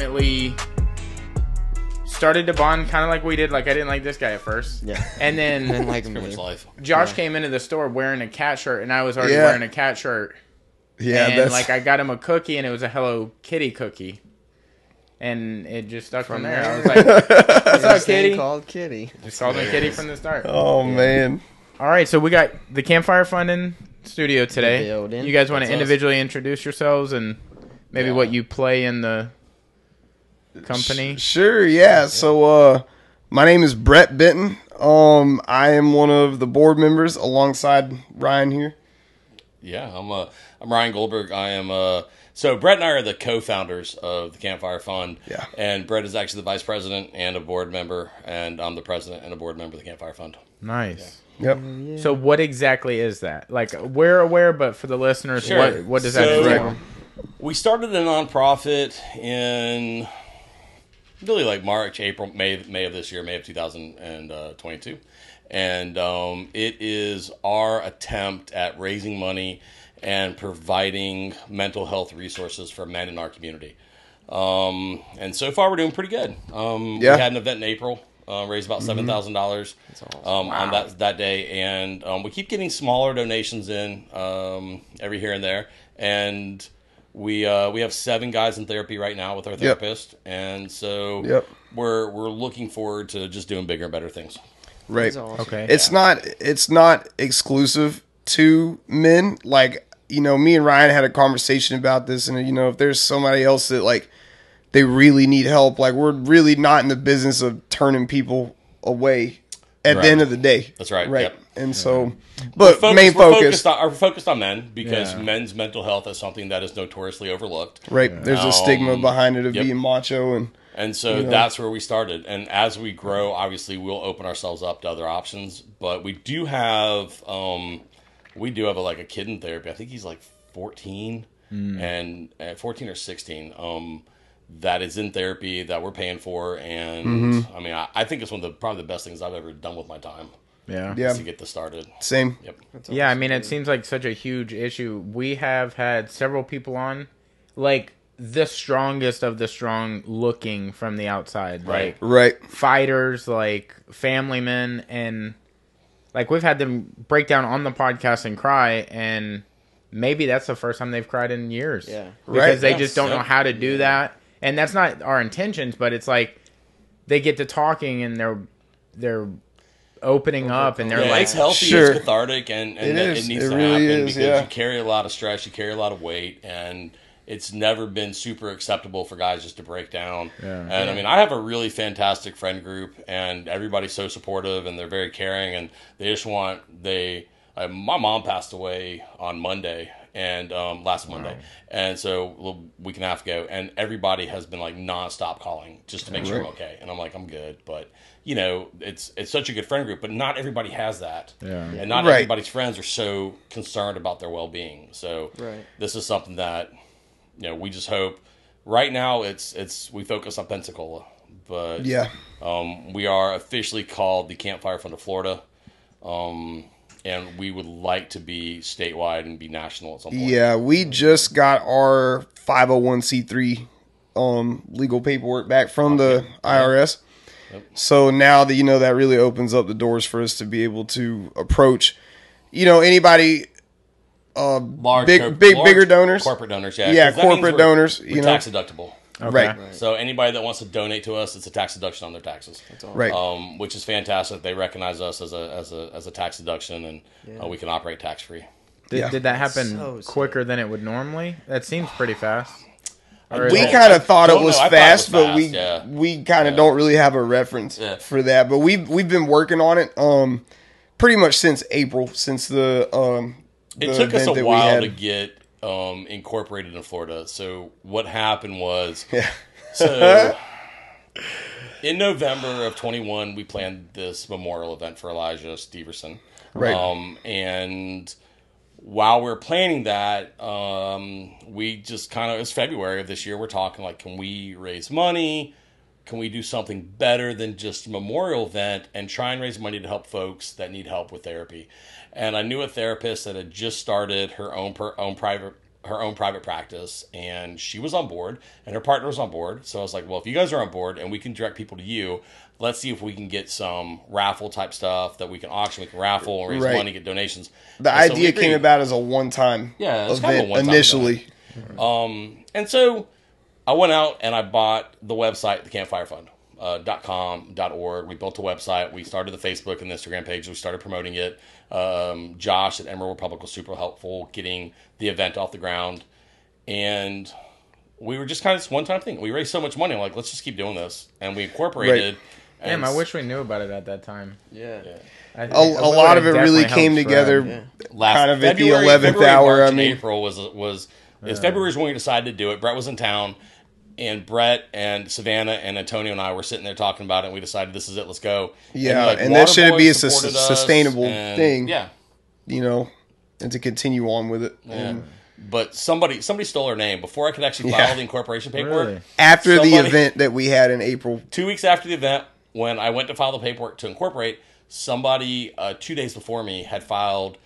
ultimately started to bond kind of like we did. Like, I didn't like this guy at first. Yeah. And then Didn't like him. Pretty much life. Josh came into the store wearing a cat shirt, and I was already wearing a cat shirt. Yeah, and like I got him a cookie, and it was a Hello Kitty cookie. And it just stuck from there. I was like, what's up, Kitty? Called Kitty. Just called him Kitty from the start. Oh, man. All right, so we got the Campfire Fund in studio today. Building. You guys want to That's individually introduce yourselves and maybe what you play in the company? Sure, yeah. So, my name is Brett Benton. I am one of the board members alongside Ryan here. Yeah, I'm Ryan Goldberg. I am so Brett and I are the co-founders of the Campfire Fund. Yeah. And Brett is actually the vice president and a board member, and I'm the president and a board member of the Campfire Fund. Nice. Yep. Yeah. So what exactly is that? Like, we're aware, but for the listeners, Sure. what does that So, entail? We started a nonprofit in really like March, April, May of this year, May of 2022. And it is our attempt at raising money and providing mental health resources for men in our community. And so far, we're doing pretty good. We had an event in April, raised about $7,000 on that day. And we keep getting smaller donations in every here and there. And we have 7 guys in therapy right now with our therapist. And so we're looking forward to just doing bigger and better things. Right. Awesome. Okay. It's not exclusive to men. Like, you know, me and Ryan had a conversation about this, and, you know, if there's somebody else that, like, they really need help, like, we're really not in the business of turning people away at the end of the day. That's right. Right. Yep. And so, but We're focused on men because Yeah. men's mental health is something that is notoriously overlooked. right, there's a stigma behind it of Yep. being macho, And so that's where we started. And as we grow, obviously, we'll open ourselves up to other options. But we do have a kid in therapy. I think he's like 14 and 14 or 16. That is in therapy that we're paying for. And I mean, I think it's one of probably the best things I've ever done with my time. Yeah. Yeah. To get this started. same. Yep. Yeah, I mean, it seems like such a huge issue. We have had several people on, like, the strongest of the strong looking from the outside. Right. Like, Right. fighters, like, family men, and, like, we've had them break down on the podcast and cry, and maybe that's the first time they've cried in years. Yeah. Because Right. they Yes. just don't know how to do that. And that's not our intentions, but it's like they get to talking and they're opening up and they're Yeah, like, it's healthy, Sure. it's cathartic, and It it is. needs It to really happen is, because yeah. you carry a lot of stress, you carry a lot of weight, and it's never been super acceptable for guys just to break down. Yeah. And I mean, I have a really fantastic friend group, and everybody's so supportive, and they're very caring, and they just want my mom passed away on Monday, and last Monday, and so a week and a half ago, and everybody has been like nonstop calling just to make sure I'm okay, and I'm like, I'm good, but you know, it's such a good friend group, but not everybody has that, and not everybody's friends are so concerned about their well-being. So this is something that, you know, we just hope. Right now, we focus on Pensacola, but we are officially called the Campfire Fund of Florida. And we would like to be statewide and be national at some point. Yeah, we just got our 501c3 legal paperwork back from the IRS. Yep. So now that, you know, that really opens up the doors for us to be able to approach, you know, anybody, bigger donors, corporate donors, yeah, 'cause that means corporate donors, we're you know, tax deductible. okay. right, So anybody that wants to donate to us, it's a tax deduction on their taxes. That's awesome. right. Which is fantastic. They recognize us as a tax deduction, and we can operate tax free. Did that happen So sick. quicker than it would normally? That seems pretty fast. Or is We it- kind of thought it don't was know. I thought it fast, was but fast, we kind of don't really have a reference for that. But we've been working on it pretty much since April, since the It took us event a that we while had. to get incorporated in Florida. So what happened was, Yeah. so in November of 21, we planned this memorial event for Elijah Steverson. Right. And while we were planning that, we just kind of, it was February of this year, we're talking like, can we raise money? Can we do something better than just a memorial event and try and raise money to help folks that need help with therapy? And I knew a therapist that had just started her own private her own private practice, and she was on board, and her partner was on board. So I was like, well, if you guys are on board and we can direct people to you, let's see if we can get some raffle type stuff that we can auction, we can raffle and raise Right. money, get donations. The And so idea we came agreed. about as a one-time Yeah, it was event kind of a one-time initially. And so I went out and I bought the website, the Campfire Fund. .com.org. We built a website. We started the Facebook and the Instagram page. We started promoting it. Josh at Emerald Republic was super helpful getting the event off the ground. And we were just kind of this one-time thing. We raised so much money. I'm like, let's just keep doing this. And we incorporated. Right. And Damn, I wish we knew about it at that time. Yeah. I think A lot of it really definitely came helped together spread. last kind of at the February, 11th February, hour. March, I and mean, April was February is when we decided to do it. Brett was in town, and Brett and Savannah and Antonio and I were sitting there talking about it. And we decided this is it. Let's go. yeah, like, and that should be a Waterboy supported us, sustainable and- thing, Yeah, you know, and to continue on with it. yeah. And But somebody stole her name before I could actually file Yeah. the incorporation paperwork. Really? after the Somebody- event that we had in April, 2 weeks after the event, when I went to file the paperwork to incorporate, somebody 2 days before me had filed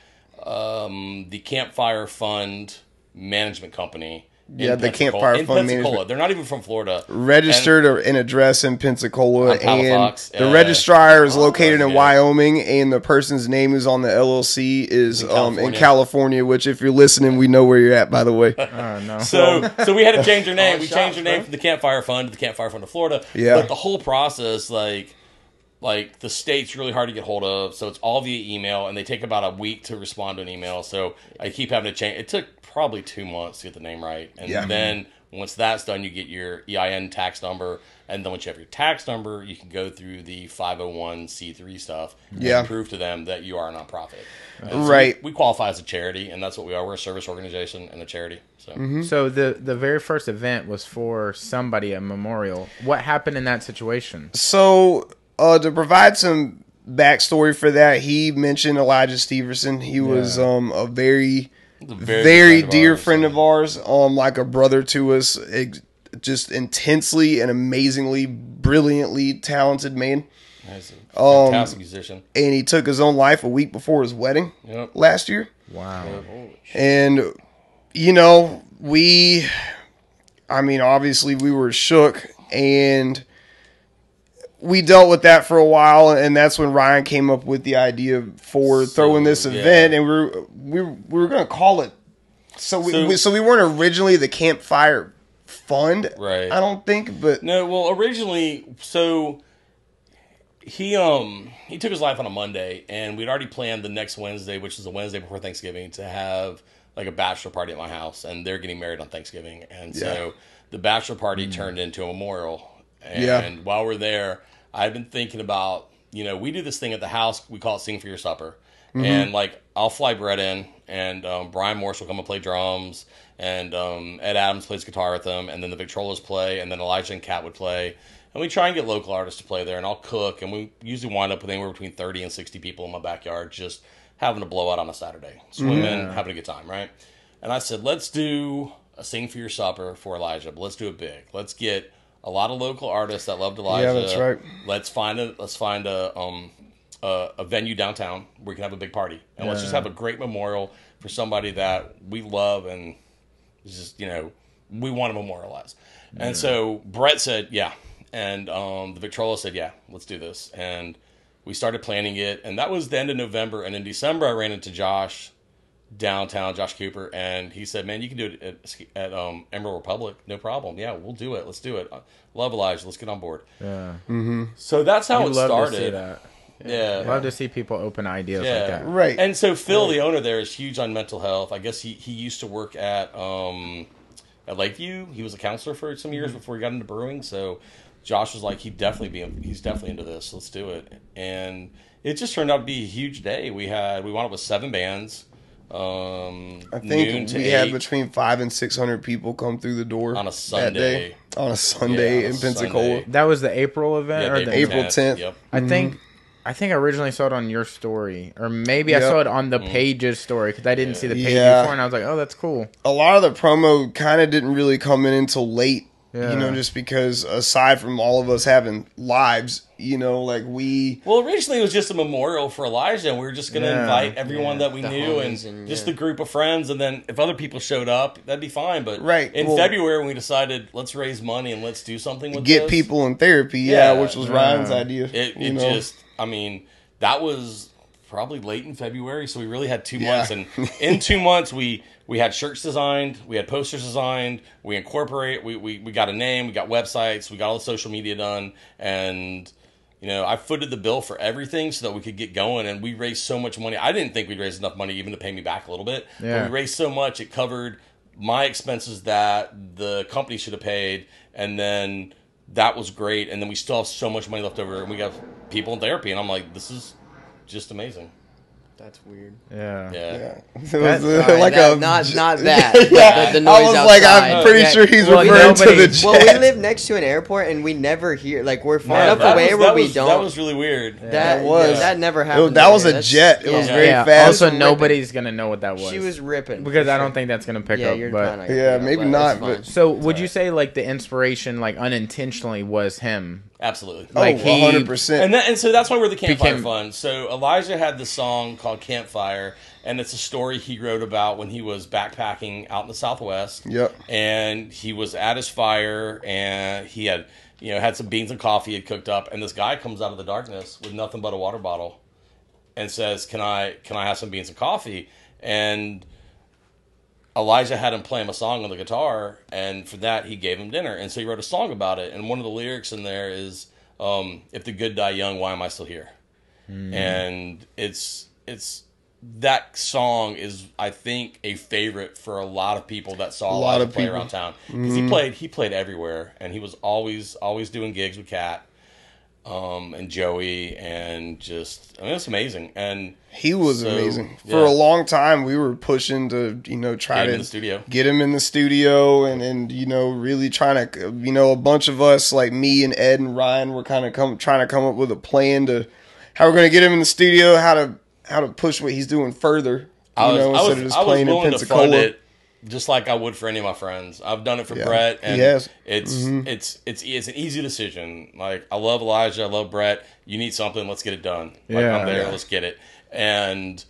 the Campfire Fund Management Company. in Yeah, the Pensacola- Campfire in Fund Pensacola. Management. They're not even from Florida. registered an address in Pensacola, On Palafox, and the registrar is located in yeah. Wyoming, and the person's name who's on the LLC is In in California. Which, if you're listening, we know where you're at. By the way, Oh, no. So we had to change our name. All We shots, changed our name bro. from the Campfire Fund to the Campfire Fund of Florida. Yeah. But the whole process, like the state's really hard to get hold of, so it's all via email, and they take about a week to respond to an email. So I keep having to change. It took probably 2 months to get the name right, and Yeah. then once that's done, you get your EIN tax number, and then once you have your tax number, you can go through the 501c3 stuff Yeah. and prove to them that you are a nonprofit. And so Right. we qualify as a charity, and that's what we are. We're a service organization and a charity. So. Mm-hmm. So the very first event was for somebody at Memorial. What happened in that situation? so to provide some backstory for that, he mentioned Elijah Steverson. He was a very A very good dear ours, friend so- of ours, like a brother to us, just intensely and amazingly, brilliantly talented man. He's a fantastic musician. And he took his own life a week before his wedding Yep. last year. Wow. And, you know, obviously we were shook, and we dealt with that for a while, and that's when Ryan came up with the idea for throwing this yeah. event, and we were going to call it. So we weren't originally the Campfire Fund, Right. I don't think, but No, well, originally, so he took his life on a Monday, and we'd already planned the next Wednesday, which is the Wednesday before Thanksgiving, to have like a bachelor party at my house, and they're getting married on Thanksgiving, and so the bachelor party turned into a memorial. And Yeah. while we're there, I've been thinking about, we do this thing at the house, we call it Sing for Your Supper. And like, I'll fly Brett in, and Brian Morse will come and play drums, and Ed Adams plays guitar with them, and then the Victrolas play, and then Elijah and Kat would play. And we try and get local artists to play there, and I'll cook, and we usually wind up with anywhere between 30 and 60 people in my backyard, just having a blowout on a Saturday, swimming, having a good time, right? And I said, let's do a Sing for Your Supper for Elijah, but let's do it big. Let's get a lot of local artists that loved Elijah. Yeah, that's right. Let's find a venue downtown where we can have a big party, and let's just have a great memorial for somebody that we love, and just we want to memorialize. And so Brett said, yeah, and the Victrola said, yeah, let's do this, and we started planning it, and that was the end of November. And in December, I ran into Josh downtown, Josh Cooper, and he said, man, you can do it at Emerald Republic, no problem. Yeah, we'll do it. Let's do it. Love Elijah. Let's get on board. Yeah. So that's how You it love started. to see that. Yeah. Love to see people open ideas like that. right. And so Phil, the owner there, is huge on mental health. I guess he used to work at Lakeview. He was a counselor for some years before he got into brewing. So Josh was like, he's definitely into this. Let's do it. And it just turned out to be a huge day. We wound up with 7 bands. I noon think to we had 8 between 500 and 600 people come through the door on a that Sunday. day. On a Sunday Yeah, on in a Pensacola. Sunday. That was the April event, Yeah, or the April 10th. Yep. I think I originally saw it on your story, or maybe I Yep. saw it on the page's story because I didn't see the page Yeah. before, and I was like, "Oh, that's cool." A lot of the promo kind of didn't really come in until late Yeah. You know, just because aside from all of us having lives, you know, like Well, originally it was just a memorial for Elijah, and we were just going to invite everyone that we the knew homies and and, just the group of friends, and then if other people showed up, that'd be fine. But Right, in well- February, when we decided let's raise money and let's do something with get this, people in therapy, Yeah. which was Ryan's idea. it know? just, I mean, that was probably late in February, so we really had 2 Yeah. months, and in 2 months we had shirts designed, we had posters designed, we got a name, we got websites, we got all the social media done, and you know, I footed the bill for everything so that we could get going, and we raised so much money. I didn't think we'd raise enough money even to pay me back a little bit, Yeah. but we raised so much it covered my expenses that the company should have paid, and then that was great, and then we still have so much money left over, and we got people in therapy, and I'm like, this is just amazing. That's weird. Yeah. Yeah. It That's- was Sorry, like that- a not that. Yeah, but the noise I was like, outside. I'm pretty sure he's Well, referring to the nobody- jet. Well, we live next to an airport, and we never hear. Like, we're far enough that away was, where that we was, don't. That was really weird. that was. that never happened. That to was me. a That's- jet. It was yeah. very Yeah. fast. Also, Ripping. nobody's gonna know what that was. She was ripping because for I don't sure. think that's gonna pick Yeah, up. you're But trying to. Yeah, maybe not, but- so, would you say like the inspiration, like unintentionally, was him? Absolutely. Like, he- 100%. And so that's why we're the Campfire Became- Fund. So Elijah had this song called Campfire, and it's a story he wrote about when he was backpacking out in the Southwest. Yep. And he was at his fire, and he had, had some beans and coffee he had cooked up, and this guy comes out of the darkness with nothing but a water bottle, and says, "Can I have some beans and coffee?" And Elijah had him play him a song on the guitar, and for that he gave him dinner, and so he wrote a song about it. And one of the lyrics in there is, "If the good die young, why am I still here?" And it's that song is, I think, a favorite for a lot of people that saw Elijah play around town, because he played everywhere, and he was always doing gigs with Kat, and Joey, and just, I mean, it's amazing. And He was so, amazing. yeah. For a long time, we were pushing to, try Get him to in the studio. get him in the studio, and really trying to, a bunch of us, like me and Ed and Ryan, were kind of trying to come up with a plan to how we're going to get him in the studio, how to push what he's doing further, instead of just playing in willing to fund Pensacola. it just like I would for any of my friends. I've done it for Yeah, Brett, and he has. it's an easy decision. Like, I love Elijah, I love Brett. You need something, let's get it done. Like, Yeah. I'm there, Yeah. let's get it. And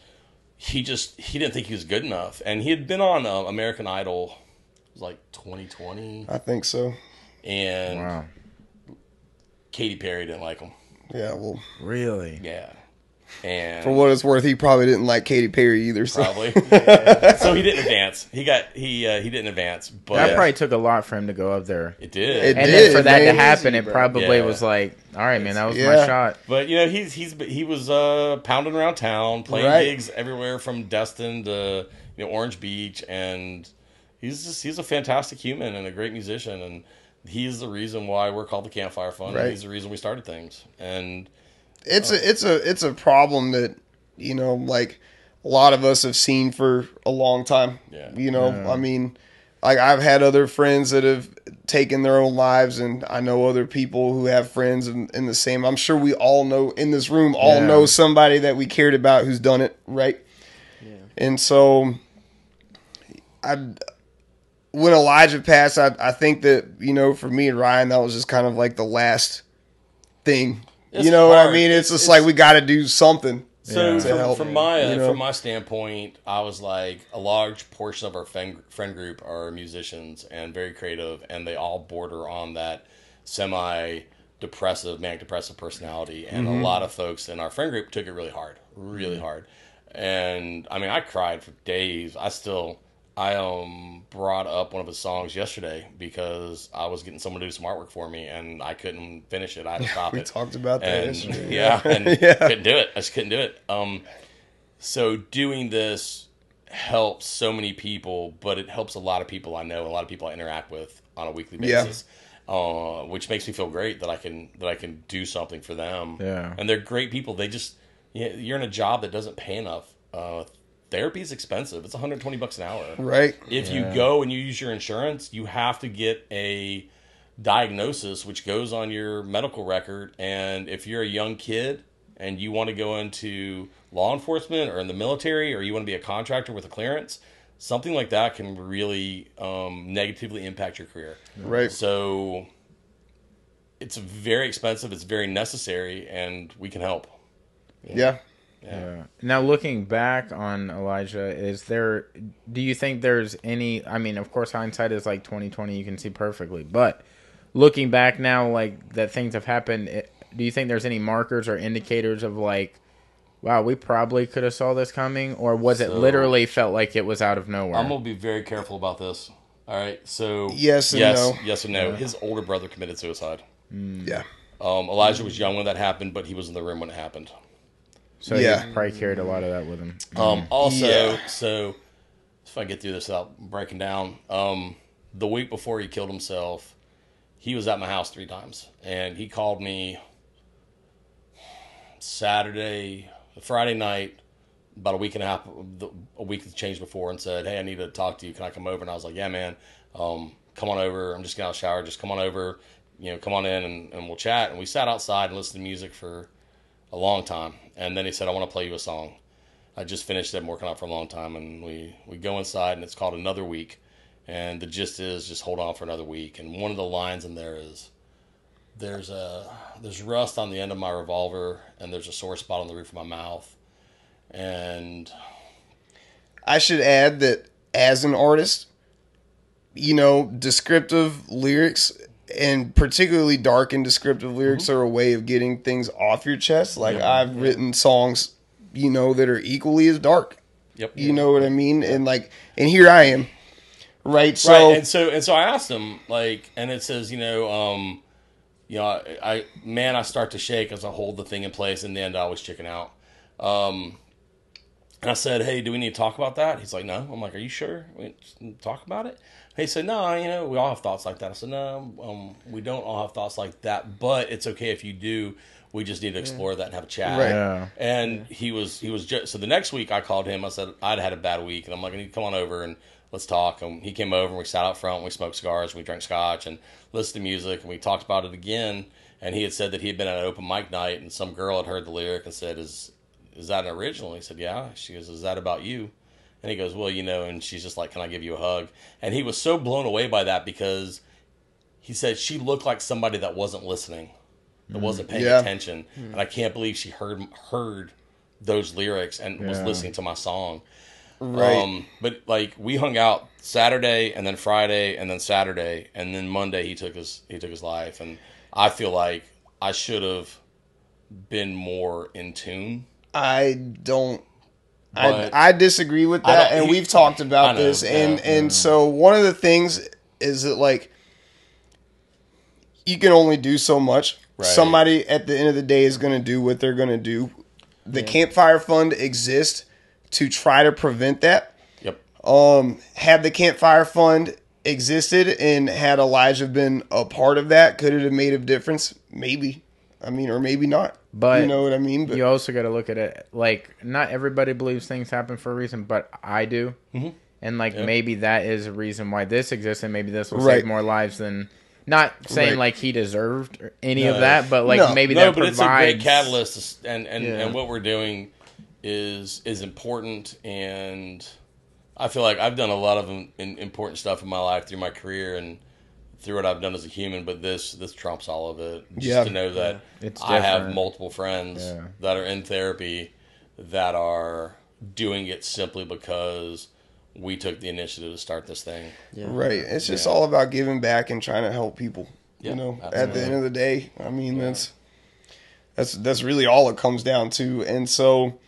he didn't think he was good enough, and he had been on American Idol, it was like 2020, I think so. and Wow. Katy Perry didn't like him. Yeah, well, Really? Yeah, and for what it's worth, he probably didn't like Katy Perry either. So. probably so he didn't advance. He didn't advance, but That probably took a lot for him to go up there. it did. It And did, then for that to man. happen, it Easy, bro. probably Yeah. was like, all right, man, that was my Yeah. shot. But he was pounding around town, playing Right. gigs everywhere from Destin to Orange Beach, and he's a fantastic human and a great musician, and he's the reason why we're called the Campfire Fund. Right. He's the reason we started things, and It's a problem that like a lot of us have seen for a long time. Yeah. I mean, like, I've had other friends that have taken their own lives, and I know other people who have friends in the same. I'm sure we all know in this room Yeah. know somebody that we cared about who's done it, right? Yeah. And so, when Elijah passed, I think that for me and Ryan, that was just kind of like the last thing. It's You know what I hard. mean? It's just like we got to do something. So Yeah. To help, from my standpoint, I was like, a large portion of our friend group are musicians and very creative, and they all border on that semi-depressive, manic-depressive personality. And a lot of folks in our friend group took it really hard. And I mean, I cried for days. I brought up one of his songs yesterday because I was getting someone to do some artwork for me, and I couldn't finish it. I had to stop We it. talked about that And yesterday. yeah, and Yeah. couldn't do it. I just couldn't do it. So doing this helps so many people, but it helps a lot of people I know, a lot of people I interact with on a weekly Yeah. basis, which makes me feel great that I can do something for them. Yeah. And they're great people. They just, you're in a job that doesn't pay enough. Therapy is expensive. It's $120 an hour. Right. If you go and you use your insurance, you have to get a diagnosis, which goes on your medical record. And if you're a young kid and you want to go into law enforcement or in the military, or you want to be a contractor with a clearance, something like that can really negatively impact your career. Right. So it's very expensive. It's very necessary, and we can help. Yeah. Yeah. Now, looking back on Elijah, do you think there's any, I mean, of course, hindsight is like 2020, you can see perfectly, but looking back now, like, that things have happened, do you think there's any markers or indicators of, like, wow, we probably could have saw this coming, or was it literally felt like it was out of nowhere? I'm going to be very careful about this. All right, so Yes and no. Yes and no. His older brother committed suicide. Yeah. Elijah was young when that happened, but he was in the room when it happened. So he probably carried a lot of that with him. So if I get through this without breaking down, the week before he killed himself, he was at my house 3 times, and he called me Friday night, about a week and a week changed before, and said, "Hey, I need to talk to you. Can I come over?" And I was like, "Yeah, man, come on over. I'm just getting out of the shower. Just come on over. Come on in and we'll chat." And we sat outside and listened to music for a long time. And then he said, "I want to play you a song." I just finished it. I'm working on it for a long time. And we go inside, and it's called Another Week. And the gist is just hold on for another week. And one of the lines in there is, there's rust on the end of my revolver, and there's a sore spot on the roof of my mouth. And I should add that as an artist, descriptive lyrics, and particularly dark and descriptive lyrics, are a way of getting things off your chest. Like, I've written songs, that are equally as dark. Yep. You know what I mean? And here I am. Right. So, and so I asked him, and it says, I start to shake as I hold the thing in place. In the end, I always chicken out. And I said, "Hey, do we need to talk about that?" He's like, "No." I'm like, "Are you sure? We talk about it?" He said, "No, we all have thoughts like that." I said, "No, we don't all have thoughts like that, but it's okay if you do. We just need to explore that and have a chat." Right. Yeah. And he was just, so the next week I called him. I said I'd had a bad week, and I'm like, "I need to come on over and let's talk." And he came over, and we sat out front, and we smoked cigars, and we drank scotch, and listened to music, and we talked about it again. And he had said that he had been at an open mic night, and some girl had heard the lyric and said, "Is that an original?" He said, "Yeah." She goes, "Is that about you?" And he goes, "Well, and she's just like, "Can I give you a hug?" And he was so blown away by that, because he said she looked like somebody that wasn't listening, that wasn't paying attention. And I can't believe she heard those lyrics and was listening to my song. right. But we hung out Saturday, and then Friday, and then Saturday, and then Monday he took his life. And I feel like I should have been more in tune. I don't. I disagree with that, and we've talked about this. And so one of the things is that, you can only do so much. Right. Somebody at the end of the day is going to do what they're going to do. The Campfire Fund exists to try to prevent that. Yep. Had the Campfire Fund existed and had Elijah been a part of that, could it have made a difference? Maybe. Or maybe not. But you know what I mean? But you also got to look at it not everybody believes things happen for a reason, but I do. Mm-hmm. And maybe that is a reason why this exists, and maybe this will save more lives than. Not saying he deserved any of that, but maybe that provides. It's a great catalyst, and what we're doing is important. And I feel like I've done a lot of important stuff in my life through my career and through what I've done as a human, but this trumps all of it. Just to know that I have multiple friends that are in therapy that are doing it simply because we took the initiative to start this thing. Yeah. Right. It's just all about giving back and trying to help people. Absolutely. At the end of the day, that's really all it comes down to. And so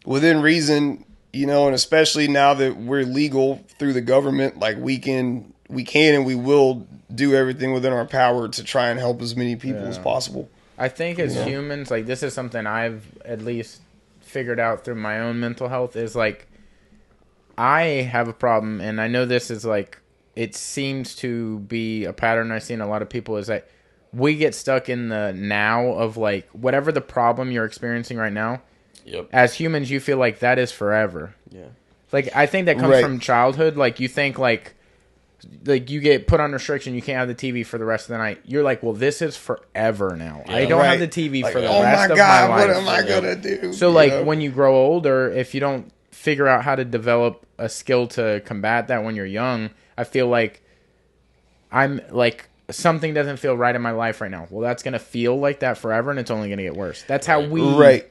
within reason, and especially now that we're legal through the government, we can and we will do everything within our power to try and help as many people as possible. I think as humans, this is something I've at least figured out through my own mental health is I have a problem, and I know this is it seems to be a pattern I see in a lot of people, is that we get stuck in the now of whatever the problem you're experiencing right now. Yep. As humans, you feel like that is forever. Yeah. I think that comes from childhood. You think you get put on restriction, you can't have the TV for the rest of the night. You're like, well, this is forever now. Yeah. I don't have the TV for the rest of my life. What am I gonna do? So when you grow older, if you don't figure out how to develop a skill to combat that when you're young, I feel like I'm like something doesn't feel right in my life right now. Well, that's going to feel like that forever, and it's only going to get worse. That's how we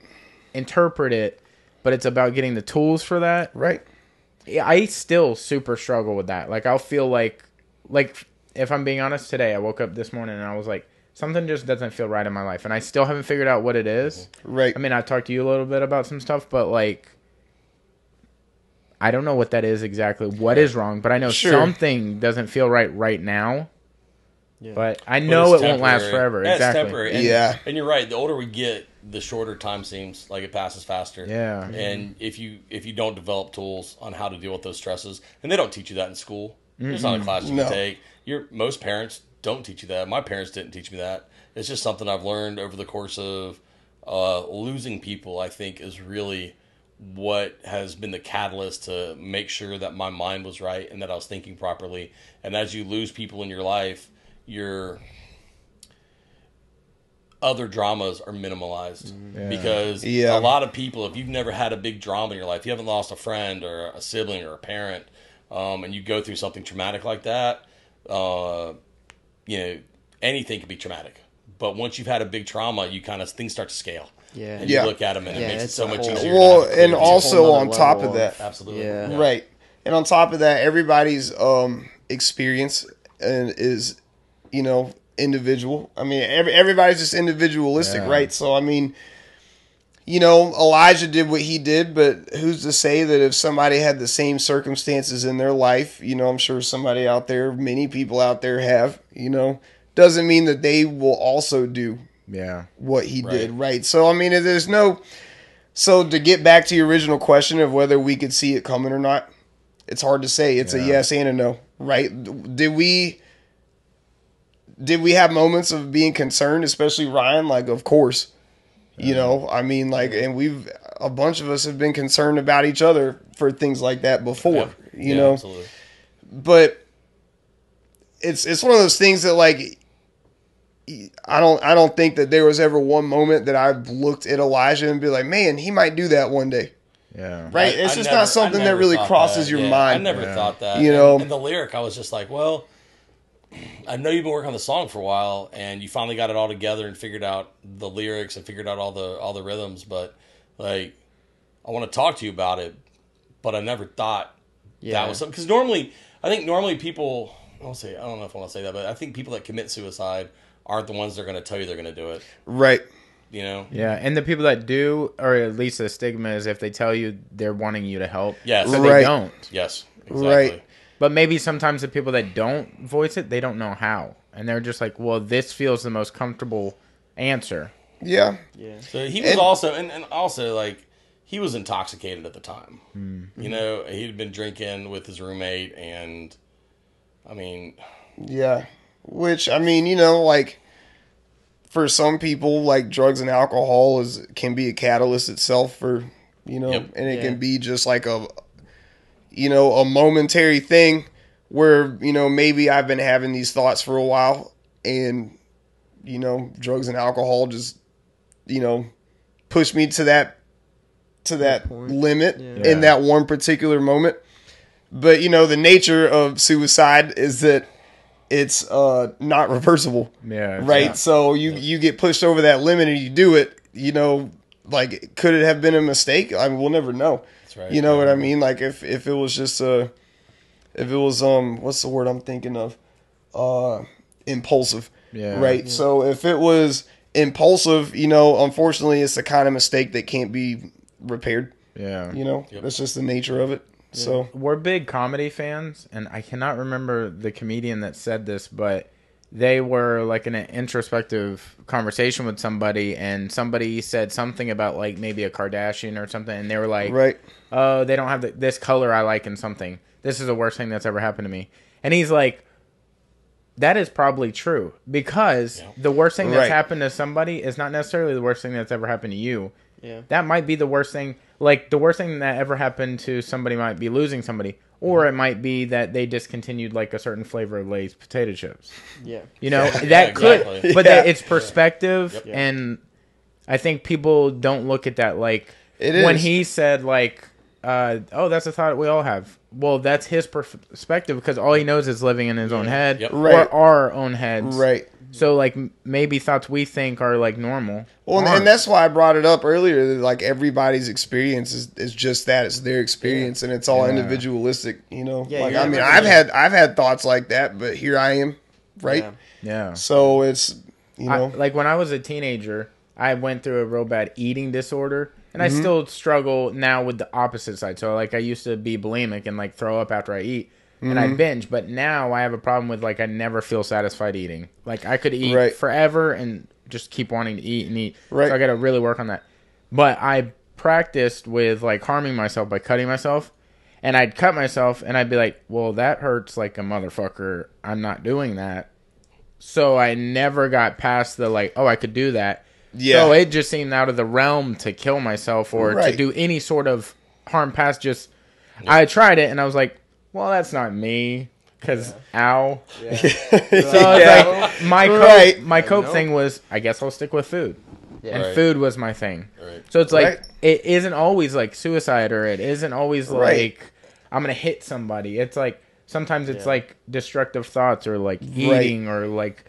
interpret it, but it's about getting the tools for that. Right. I still super struggle with that. Like, I'll feel like if I'm being honest, today I woke up this morning and I was like, something just doesn't feel right in my life, and I still haven't figured out what it is. Right. I mean, I talked to you a little bit about some stuff, but like, I don't know what that is exactly. What is wrong? But I know something doesn't feel right now. Yeah. But I know it won't last forever. Yeah, exactly. It's temporary. And you're right. The older we get, the shorter time seems like it passes faster. Yeah. And if you don't develop tools on how to deal with those stresses, and they don't teach you that in school. There's not a class you can take. Most parents don't teach you that. My parents didn't teach me that. It's just something I've learned over the course of losing people. I think is really what has been the catalyst to make sure that my mind was right and that I was thinking properly. And as you lose people in your life, your other dramas are minimalized because a lot of people, if you've never had a big drama in your life, you haven't lost a friend or a sibling or a parent, and you go through something traumatic like that, anything can be traumatic. But once you've had a big trauma, things start to scale. Yeah. And you look at them and it makes it so much easier. Well, and also on top of that, absolutely, right. And on top of that, everybody's experience is, individual. I mean, everybody's just individualistic, right? So, I mean, Elijah did what he did, but who's to say that if somebody had the same circumstances in their life, I'm sure somebody out there, many people out there have, doesn't mean that they will also do what he did, right? So, I mean, there's no... So, to get back to your original question of whether we could see it coming or not, it's hard to say. It's a yes and a no, right? Did we have moments of being concerned, especially Ryan? Like, of course. I mean, like, and a bunch of us have been concerned about each other for things like that before, Absolutely. But it's one of those things that, like, I don't think that there was ever one moment that I've looked at Elijah and be like, man, he might do that one day. Yeah. Right? It's just not something that really crosses your mind. I never thought that. And the lyric, I was just like, well, I know you've been working on the song for a while, and you finally got it all together and figured out the lyrics and figured out all the rhythms. But like, I want to talk to you about it. But I never thought that was something. Because I think people. I don't know if I want to say that, but I think people that commit suicide aren't the ones that are going to tell you they're going to do it. Right. Yeah, and the people that do, or at least the stigma is if they tell you they're wanting you to help. Yes. So they don't. Yes. Exactly. Right. But maybe sometimes the people that don't voice it, they don't know how. And they're just like, well, this feels the most comfortable answer. Yeah. Yeah. So he was also, and also, like, he was intoxicated at the time. Mm-hmm. He'd been drinking with his roommate, and, I mean... Yeah. Which, I mean, like, for some people, like, drugs and alcohol can be a catalyst itself for, and it can be just like a momentary thing where, maybe I've been having these thoughts for a while and, drugs and alcohol just, push me to that limit in that one particular moment. But, the nature of suicide is that it's not reversible. Yeah. Right? Yeah. So you get pushed over that limit and you do it, like, could it have been a mistake? I mean, we'll never know. That's right. You know what I mean? Like, if it was just what's the word I'm thinking of? Impulsive. Yeah. Right? Yeah. So if it was impulsive, unfortunately it's the kind of mistake that can't be repaired. Yeah. That's just the nature of it. Yeah. So we're big comedy fans, and I cannot remember the comedian that said this, but they were like in an introspective conversation with somebody, and somebody said something about like maybe a Kardashian or something, and they were like, right. Oh, they don't have this color I like in something. This is the worst thing that's ever happened to me. And he's like, that is probably true, because the worst thing that's happened to somebody is not necessarily the worst thing that's ever happened to you. Yeah. That might be the worst thing. Like, the worst thing that ever happened to somebody might be losing somebody. Or it might be that they discontinued, like, a certain flavor of Lay's potato chips. Yeah. That could... Exactly. But it's perspective, and I think people don't look at that. Like, when he said, like, that's a thought we all have. Well, that's his perspective because all he knows is living in his own head Yep. Right. or our own heads. Right. So, like, maybe thoughts we think are, like, normal. Well, aren't. and that's why I brought it up earlier. That, like, everybody's experience is just that. It's their experience, and it's all individualistic. You know, Yeah, like yeah, I mean, right. I've had thoughts like that, but here I am, right? Yeah. Yeah. So it's know, like, when I was a teenager, I went through a real bad eating disorder, and Mm-hmm. I still struggle now with the opposite side. So, like, I used to be bulimic and, like, throw up after I eat. And Mm-hmm. I binge, but now I have a problem with, like, I never feel satisfied eating. Like, I could eat Right. forever and just keep wanting to eat and eat. Right. So I got to really work on that. But I practiced with, like, harming myself by cutting myself. And I'd cut myself, and I'd be like, well, that hurts like a motherfucker. I'm not doing that. So I never got past the, like, oh, I could do that. Yeah. So it just seemed out of the realm to kill myself or Right. to do any sort of harm past just... I tried it, and I was like, well, that's not me, because ow. Yeah. So it's like my cope no. thing was, I guess I'll stick with food, Yeah. and Right. food was my thing. Right. So it's like Right. it isn't always like suicide, or it isn't always Right. like I'm gonna hit somebody. It's like sometimes it's Yeah. like destructive thoughts, or like eating, or like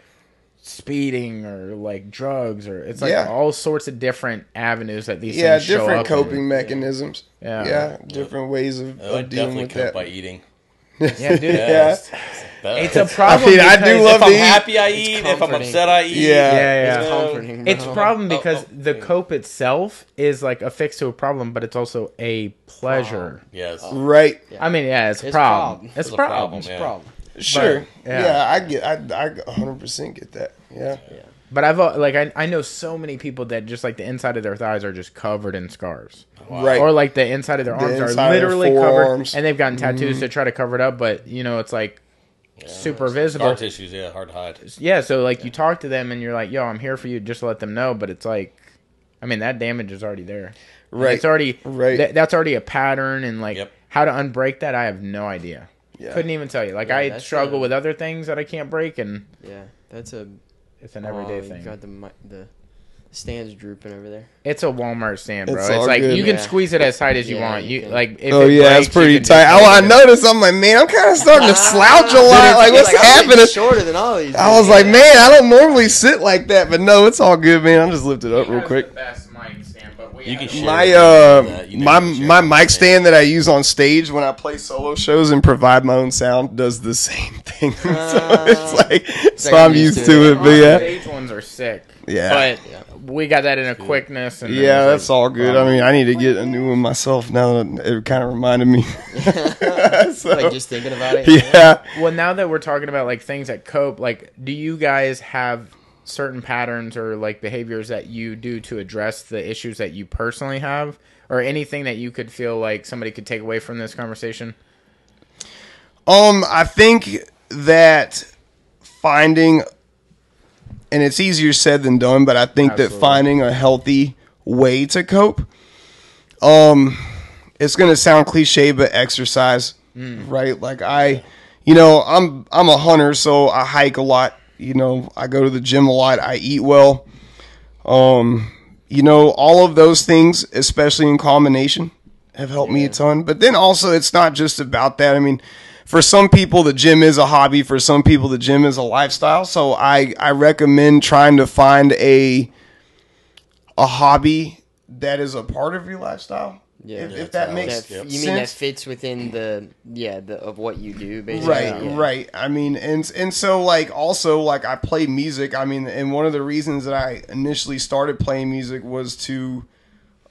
speeding, or like drugs, or it's like Yeah. all sorts of different avenues that these yeah, things show different up coping in. mechanisms. Yeah. Yeah, different ways of I dealing definitely with cope that. by eating. Yeah, dude. Yeah. It's the It's best. a problem. I mean, I do because- love If I'm to eat. happy, I eat. If I'm comforting. upset, I eat. Yeah. Yeah, It's yeah. comforting, bro. It's a problem because Oh, the cope itself is like a fix to a problem, but it's also a pleasure. Yes. Right. I mean, yeah, it's a It's a problem. problem. It's a a problem. problem, It's a yeah. problem. Sure. yeah. Yeah, I 100% get that. Yeah. But I know so many people that just like the inside of their thighs are just covered in scars, Right. or like the inside of their arms are inside of their literally covered, forearms. and they've gotten tattoos to try to cover it up, but you know it's like super Scar visible. tissues, yeah, hard to hide. Yeah, so like you talk to them and you're like, "Yo, I'm here for you," just to let them know. But it's like, I mean, that damage is already there. And Right. it's already Right. That's already a pattern, and like Yep. how to unbreak that, I have no idea. Yeah. Couldn't even tell you. Like Yeah, I that's struggle a- with other things that I can't break, and Yeah, that's a it's an everyday you thing. got the stands drooping over there. It's a Walmart stand, bro. It's It's all like good. you can Yeah. squeeze it as tight as you Yeah, want. you You can. like if Oh it yeah, breaks, it's pretty you can tight. just Oh, I break it. noticed. I'm like, man, I'm kind of starting to slouch a lot. Like, what's I'm getting happening? shorter than all these. I was dudes. like, man, I don't normally sit like that, but no, it's all good, man. I'm just lift it up real That's quick. the best mic stand, but we You can have- share My it. You know you can share my it. mic stand that I use on stage when I play solo shows and provide my own sound does the same thing. So it's like, so like I'm I'm used used to to it, it. but yeah, Stage ones are sick. Yeah. But we got that in a quickness. And yeah, it was that's all good. I mean, I need to get a new one myself now that it kind of reminded me. So, like just thinking about it. yeah. Well, now that we're talking about like things that cope, like, do you guys have certain patterns or like behaviors that you do to address the issues that you personally have, or anything that you could feel like somebody could take away from this conversation? I think that finding, and it's easier said than done, but I think Absolutely. that finding a healthy way to cope, it's going to sound cliche, but exercise, right? Like I'm a hunter, so I hike a lot. You know, I go to the gym a lot. I eat well. All of those things, especially in combination, have helped me a ton. But then also, it's not just about that. I mean, for some people, the gym is a hobby. For some people, the gym is a lifestyle. So I recommend trying to find a hobby that is a part of your lifestyle. Yeah. If that makes That, sense. you mean that fits within the of what you do, basically? Right, Yeah. right. I mean, and so like also like I play music. I mean, and one of the reasons that I initially started playing music was to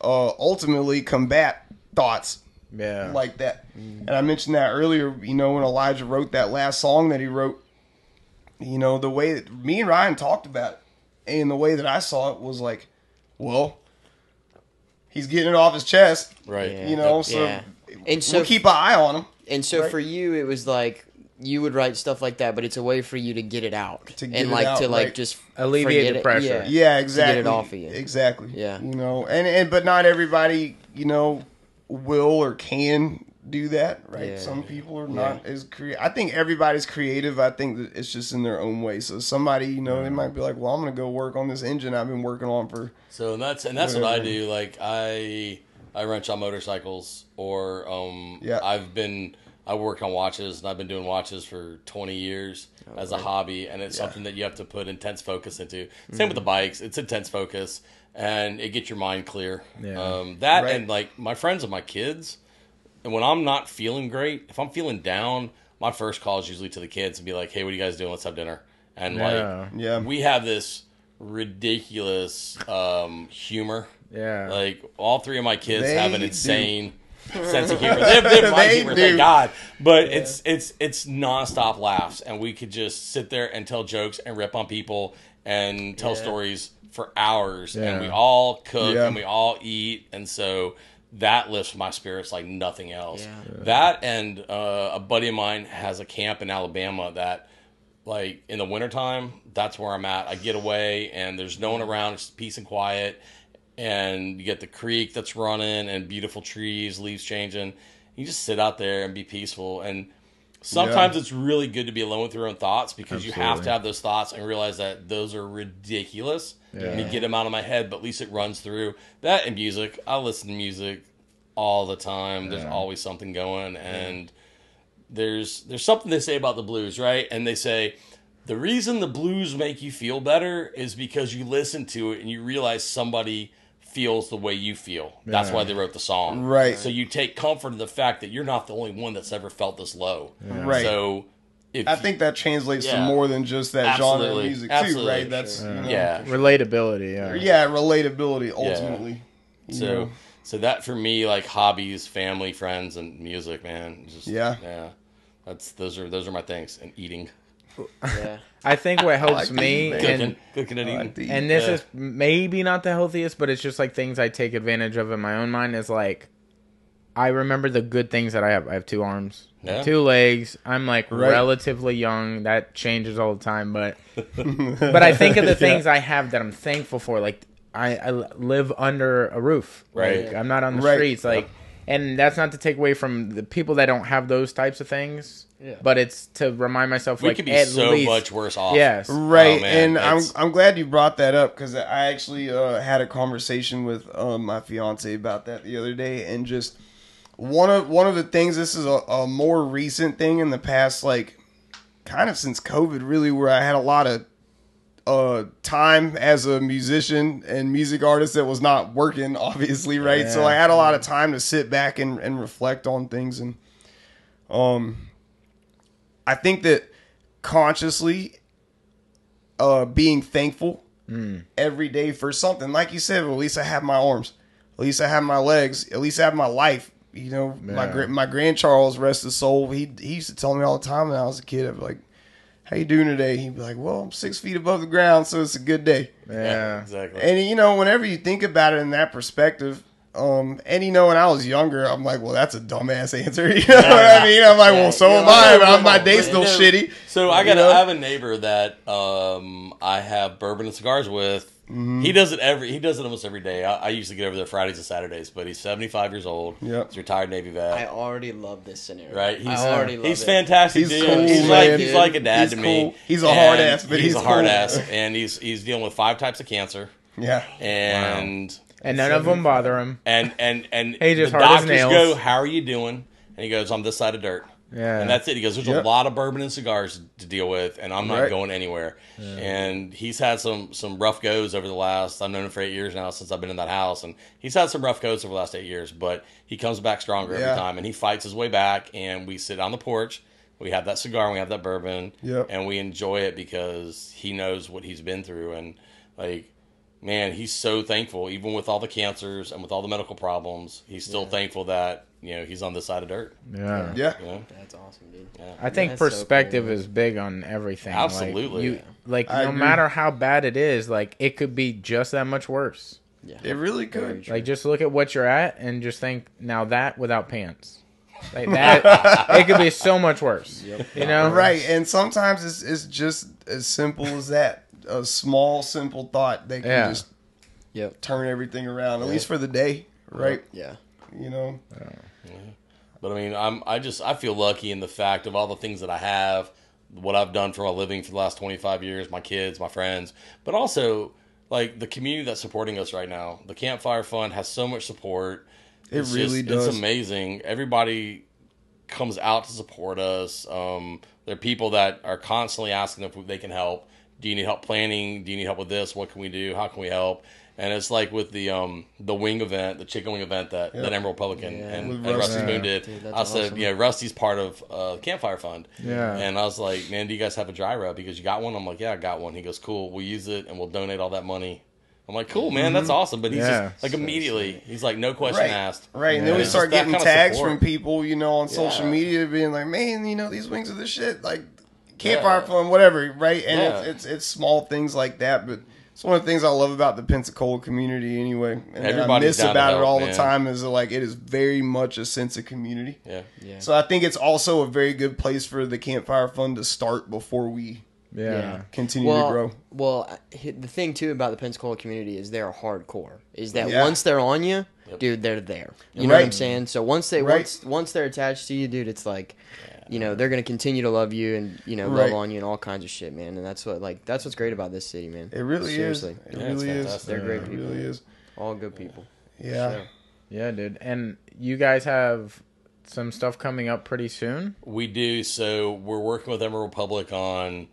ultimately combat thoughts Yeah. like that. And I mentioned that earlier. When Elijah wrote that last song that he wrote, the way that me and Ryan talked about it, and the way that I saw it was like, well, he's getting it off his chest. Right. Yeah. So Yeah. And so we'll keep an eye on him. And so Right. for you, it was like you would write stuff like that, but it's a way for you to get it out To get and it like out, to like right. just Alleviate forget the it. pressure. Yeah, exactly. it off of you. Exactly. Yeah. And but not everybody, will or can do that, right? Yeah. Some people are not as creative. I think everybody's creative. I think that it's just in their own way. So somebody, they might be like, "Well, I'm going to go work on this engine I've been working on for." So and that's what I do. Like I wrench on motorcycles, or I work on watches, and I've been doing watches for 20 years as a hobby, and it's something that you have to put intense focus into. Same with the bikes. It's intense focus, and it gets your mind clear. Yeah. And like my friends and my kids, and when I'm not feeling great, if I'm feeling down, my first call is usually to the kids and be like, hey, what are you guys doing? Let's have dinner. And we have this ridiculous humor. Yeah. Like all three of my kids have an insane sense of humor. They have my humor, thank God. But it's nonstop laughs, and we could just sit there and tell jokes and rip on people and tell stories for hours. And we all cook and we all eat, and so that lifts my spirits like nothing else. That and a buddy of mine has a camp in Alabama that, like, in the wintertime, that's where I'm at. I get away, and there's no one around. It's peace and quiet. And you get the creek that's running and beautiful trees, leaves changing. You just sit out there and be peaceful. And sometimes it's really good to be alone with your own thoughts, because you have to have those thoughts and realize that those are ridiculous. Let me get them out of my head, but at least it runs through. That and music. I listen to music all the time. There's always something going. And there's something they say about the blues, right? And they say, the reason the blues make you feel better is because you listen to it and you realize somebody feels the way you feel. That's why they wrote the song. Right. So you take comfort in the fact that you're not the only one that's ever felt this low. Right. So I think that translates to more than just that genre of music too, right? That's relatability. Relatability ultimately. So that for me, like hobbies, family, friends, and music, man. Just, those are my things, and eating. I think what helps me cooking and eating. And this is maybe not the healthiest, but it's just like things I take advantage of in my own mind is like, I remember the good things that I have. I have 2 arms, 2 legs. I'm like relatively young. That changes all the time, but I think of the things I have that I'm thankful for. Like I live under a roof. Right. Like, I'm not on the streets. Like, and that's not to take away from the people that don't have those types of things. Yeah. But it's to remind myself, we could be so much worse off. Yes, right. Oh, and I'm glad you brought that up, because I actually had a conversation with my fiance about that the other day, and just one of the things. This is a more recent thing in the past, like kind of since COVID, really, where I had a lot of time as a musician and music artist that was not working, obviously, right? So I had a lot of time to sit back and reflect on things, and I think that consciously being thankful every day for something, like you said, well, at least I have my arms, at least I have my legs, at least I have my life. You know, my grand Charles, rest his soul, he used to tell me all the time when I was a kid, I'd be like, how you doing today? He'd be like, well, I'm 6 feet above the ground, so it's a good day. Yeah, exactly. And, you know, whenever you think about it in that perspective, and, you know, when I was younger, I'm like, well, that's a dumbass answer. You know what I mean? I'm like, well, so am I. But my day's still shitty. So I have a neighbor that I have bourbon and cigars with. Mm-hmm. He does it almost every day. I usually get over there Fridays and Saturdays, but he's 75 years old. Yep. He's a retired Navy vet. I already love this scenario. Right? He's fantastic. He's dude. cool, he's like a dad to me. He's a hard ass, but he's a hard ass, and he's dealing with 5 types of cancer. Yeah. And none of them bother him. And he just the doctors go, how are you doing? And he goes, I'm this side of dirt. Yeah. And that's it. He goes, there's a lot of bourbon and cigars to deal with, and I'm not going anywhere. Yeah. And he's had some rough goes over the last, I've known him for 8 years now since I've been in that house, and he's had some rough goes over the last 8 years, but he comes back stronger every time, and he fights his way back, and we sit on the porch, we have that cigar, and we have that bourbon, and we enjoy it because he knows what he's been through, and like, man, he's so thankful, even with all the cancers and with all the medical problems, he's still thankful that, you know, he's on this side of dirt. Yeah. You know? That's awesome, dude. Yeah. I think perspective is big on everything. Absolutely. No matter how bad it is, like, it could be just that much worse. Yeah. It really could. Like, just look at what you're at and just think, now that without pants. Like that, it could be so much worse. Yep. You know? Right. And sometimes it's just as simple as that. A small, simple thought that can just turn everything around, at least for the day, right? Yeah. You know? But I mean, I feel lucky in the fact of all the things that I have, what I've done for a living for the last 25 years, my kids, my friends, but also like the community that's supporting us right now. The Campfire Fund has so much support. It really does. It's amazing. Everybody comes out to support us. There are people that are constantly asking if they can help. Do you need help planning? Do you need help with this? What can we do? How can we help? And it's like with the wing event, the chicken wing event that Emerald Republic and Rusty Spoon did. Dude, that's I said, awesome. Rusty's part of Campfire Fund. Yeah. And I was like, man, do you guys have a dry rub? Because you got one? I'm like, yeah, I got one. He goes, cool. We'll use it and we'll donate all that money. I'm like, cool, man, that's awesome. But he's just like immediately, he's like, no question asked. Right, and then we it's start just that getting kind of tags support. from people, on social media, being like, "Man, these wings are the shit." Like Campfire Fun, whatever, right? And it's small things like that, but it's one of the things I love about the Pensacola community, anyway. And I Everybody's miss down to about it help, all man. the time is like it is very much a sense of community. Yeah. So I think it's also a very good place for the Campfire Fun to start before we continue to grow. Well, the thing too about the Pensacola community is they're hardcore. Is that Yeah. once they're on you, dude, they're there. You know what I'm saying? So once they're attached to you, dude, it's like, they're gonna continue to love you and love on you and all kinds of shit, man. And that's what's great about this city, man. It really Seriously. is. It really is. They're great people. It really is. All good people. Yeah. So, Yeah, dude. And you guys have some stuff coming up pretty soon? We do. So we're working with Emerald Republic on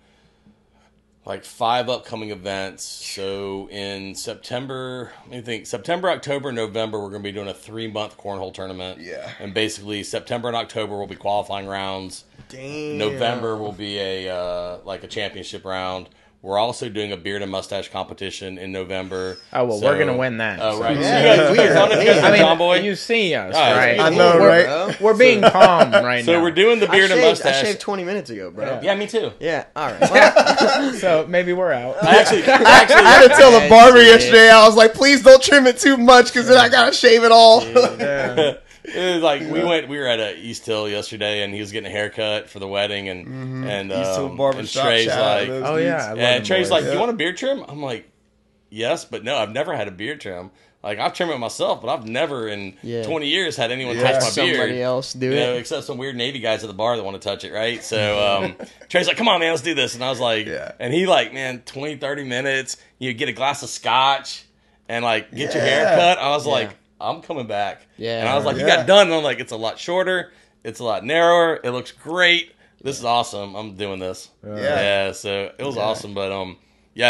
like 5 upcoming events. So in September, October, November, we're going to be doing a 3-month cornhole tournament. Yeah. And basically September and October will be qualifying rounds. Damn. November will be a championship round. We're also doing a beard and mustache competition in November. Oh, well, we're going to win that. Oh, so. right. Yeah. So you guys I mean, John Boy? you see us, Oh, right? I know, right? We're being calm right now. So we're doing the beard and I mustache. shaved 20 minutes ago, bro. Yeah, me too. Yeah. All right. Well, So maybe we're out. I actually I had to tell the That's barber it. yesterday. I was like, "Please don't trim it too much, because then I gotta shave it all." Yeah. It was like we were at East Hill yesterday, and he was getting a haircut for the wedding, and East Hill and Barbershop, Trey's shout out like, to those Oh, dudes. yeah. I love and them Trey's boys. like, Yeah. "You want a beard trim?" I'm like, "Yes, but no, I've never had a beard trim. Like I've trimmed it myself, but I've never in 20 years had anyone touch my beard. somebody else do it. Except some weird Navy guys at the bar that want to touch it, right? So Trey's like, come on, man, let's do this. And I was like, and he like, man, 20, 30 minutes, you get a glass of scotch and like get your hair cut. I was like, I'm coming back. Yeah. And I was like, you got done. And I'm like, it's a lot shorter. It's a lot narrower. It looks great. This is awesome. I'm doing this. Yeah. So it was awesome. But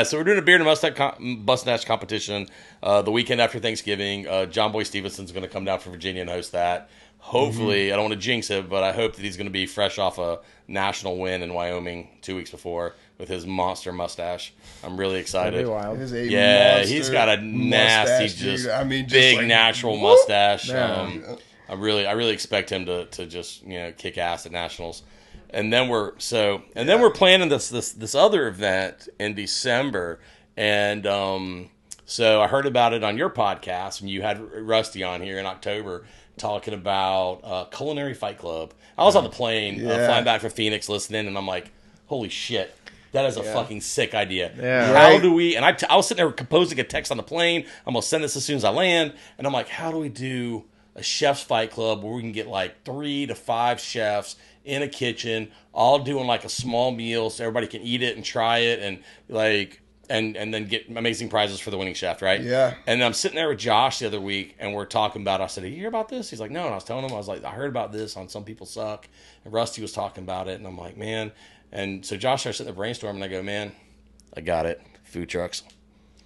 so we're doing a beard and mustache competition the weekend after Thanksgiving. John Boy Stevenson's going to come down from Virginia and host that. Hopefully, I don't want to jinx it, but I hope that he's going to be fresh off a national win in Wyoming 2 weeks before with his monster mustache. I'm really excited. That'd be wild. It is a Yeah, he's monster got a nasty, mustache, dude. just just big like, natural whoop. mustache. Yeah. I really expect him to just kick ass at nationals. And then we're planning this other event in December, and so I heard about it on your podcast, and you had Rusty on here in October talking about Culinary Fight Club. I was on the plane flying back from Phoenix listening, and I'm like, holy shit. That is a fucking sick idea. Yeah. How do we? And I was sitting there composing a text on the plane. I'm gonna send this as soon as I land, and I'm like, how do we do a chef's fight club where we can get like 3 to 5 chefs in a kitchen, all doing like a small meal so everybody can eat it and try it, and like and then get amazing prizes for the winning chef, right? Yeah. And I'm sitting there with Josh the other week, and we're talking about it. I said, "Did you hear about this?" He's like, "No." And I was telling him, I was like, "I heard about this on Some People Suck," and Rusty was talking about it, and I'm like, "Man." And so Josh started sitting there brainstorming, and I go, "Man, I got it. Food trucks."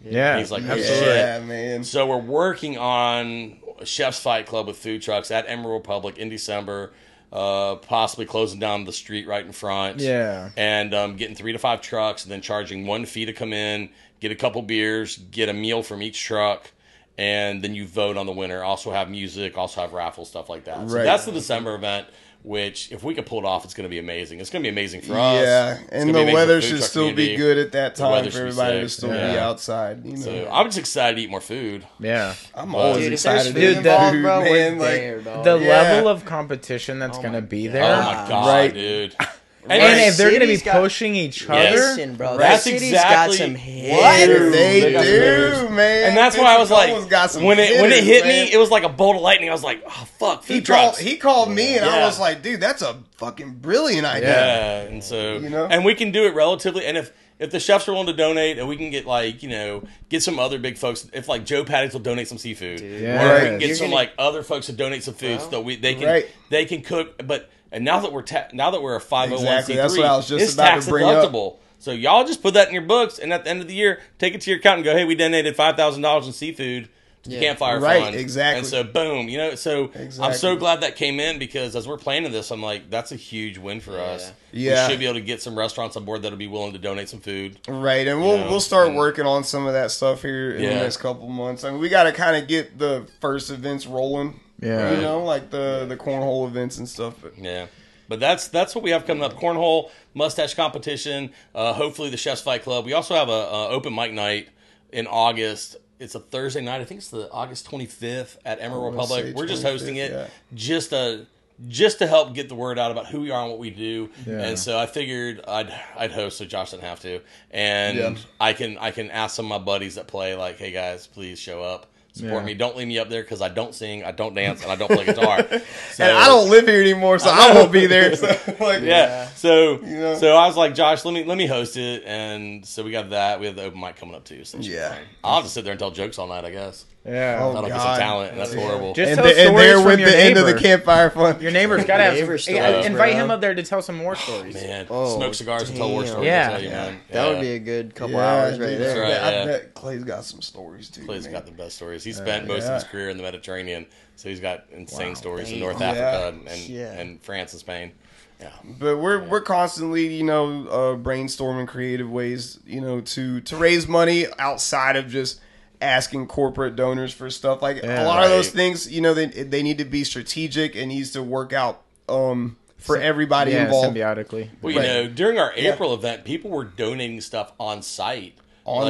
Yeah. And he's like, "Oh, absolutely. shit." Yeah, man. So we're working on a Chef's Fight Club with food trucks at Emerald Republic in December, possibly closing down the street right in front. Yeah. And getting 3 to 5 trucks, and then charging 1 fee to come in, get a couple beers, get a meal from each truck, and then you vote on the winner. Also have music, also have raffle, stuff like that. So Right. that's the December event, which if we could pull it off, it's going to be amazing. It's going to be amazing for us. Yeah, It's and gonna the be amazing weather for the food should truck still community. be good at that The time weather for should be everybody to sick. still be Yeah. outside. You know, So I'm just excited to eat more food. Yeah. I'm always Dude, if there's excited food to involved, do, bro, man. we're Like, there, dog. The Yeah. level of competition that's going to be there. Oh my god, Right. dude! And Right. if they're going to be City's got- pushing each Yes. other, Listen, bro. That's That city's exactly got some what hits. they They got some do, moves. man. And that's why I was like, Pensacola's got some when it hitters, hit man. me, it was like a bolt of lightning. I was like, oh fuck, food trucks. He called me, and I Yeah. was like, dude, that's a fucking brilliant idea. Yeah, and so You know? and we can do it relatively. And if the chefs are willing to donate, and we can get like get some other big folks, if like Joe Paddocks will donate some seafood, or we can get some like other folks to donate some food, so they can cook. But now that we're a 501c3, that's what I was just it's about tax to bring deductible. So y'all just put that in your books, and at the end of the year, take it to your accountant and go, hey, we donated $5,000 in seafood to the Campfire Fund. Exactly. And so, boom, I'm so glad that came in, because as we're planning this, I'm like, that's a huge win for us. Yeah. We should be able to get some restaurants on board that'll be willing to donate some food. Right, and we'll start working on some of that stuff here in the next couple months. I mean, we got to kind of get the first events rolling. Yeah. Like the cornhole events and stuff. But that's what we have coming up. Cornhole, mustache competition, hopefully the Chef's Fight Club. We also have a open mic night in August. It's a Thursday night. I think it's the August 25th at Emerald Republic. We're just hosting it just to help get the word out about who we are and what we do. Yeah. And so I figured I'd host so Josh doesn't have to. And I can ask some of my buddies that play, like, hey guys, please show up. Support me. Don't leave me up there, because I don't sing, I don't dance, and I don't play guitar. So, and I don't live here anymore, so I won't be there. So, So I was like, Josh, let me host it, and so we got that. We have the open mic coming up too. So I'll just sit there and tell jokes all night, I guess. Yeah, that'll get some talent, and that's horrible. Just and there with the end of the Campfire Fund. Your neighbor's got to have invite him up there to tell some more stories. Man, smoke cigars and tell war stories. Man. That would be a good couple hours right there. Right, I bet Clay's got some stories too. Clay's got the best stories. He spent most of his career in the Mediterranean, so he's got insane stories in North Africa and France and Spain. Yeah. But we're constantly, brainstorming creative ways, to raise money outside of just asking corporate donors for stuff. Like a lot of those things, they need to be strategic and needs to work out for everybody involved symbiotically. Well, during our April event, people were donating stuff on site.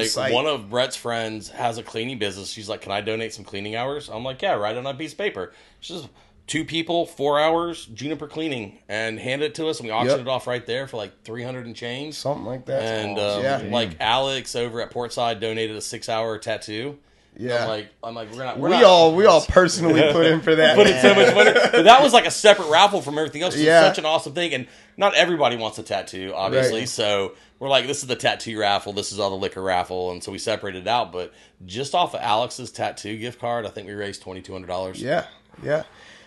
Site. One of Brett's friends has a cleaning business. She's like, "Can I donate some cleaning hours?" I'm like, "Yeah, write it on a piece of paper." She's just 2 people, 4 hours, Juniper cleaning, and hand it to us, and we auctioned it off right there for like $300 and change, something like that. And like Alex over at Portside donated a 6-hour tattoo. Yeah, I'm like, we all personally put in for that. Put in so much money, but that was like a separate raffle from everything else. It's such an awesome thing, and not everybody wants a tattoo, obviously. Right. So we're like, this is the tattoo raffle, this is all the liquor raffle, and so we separated it out. But just off of Alex's tattoo gift card, I think we raised $2,200. Yeah.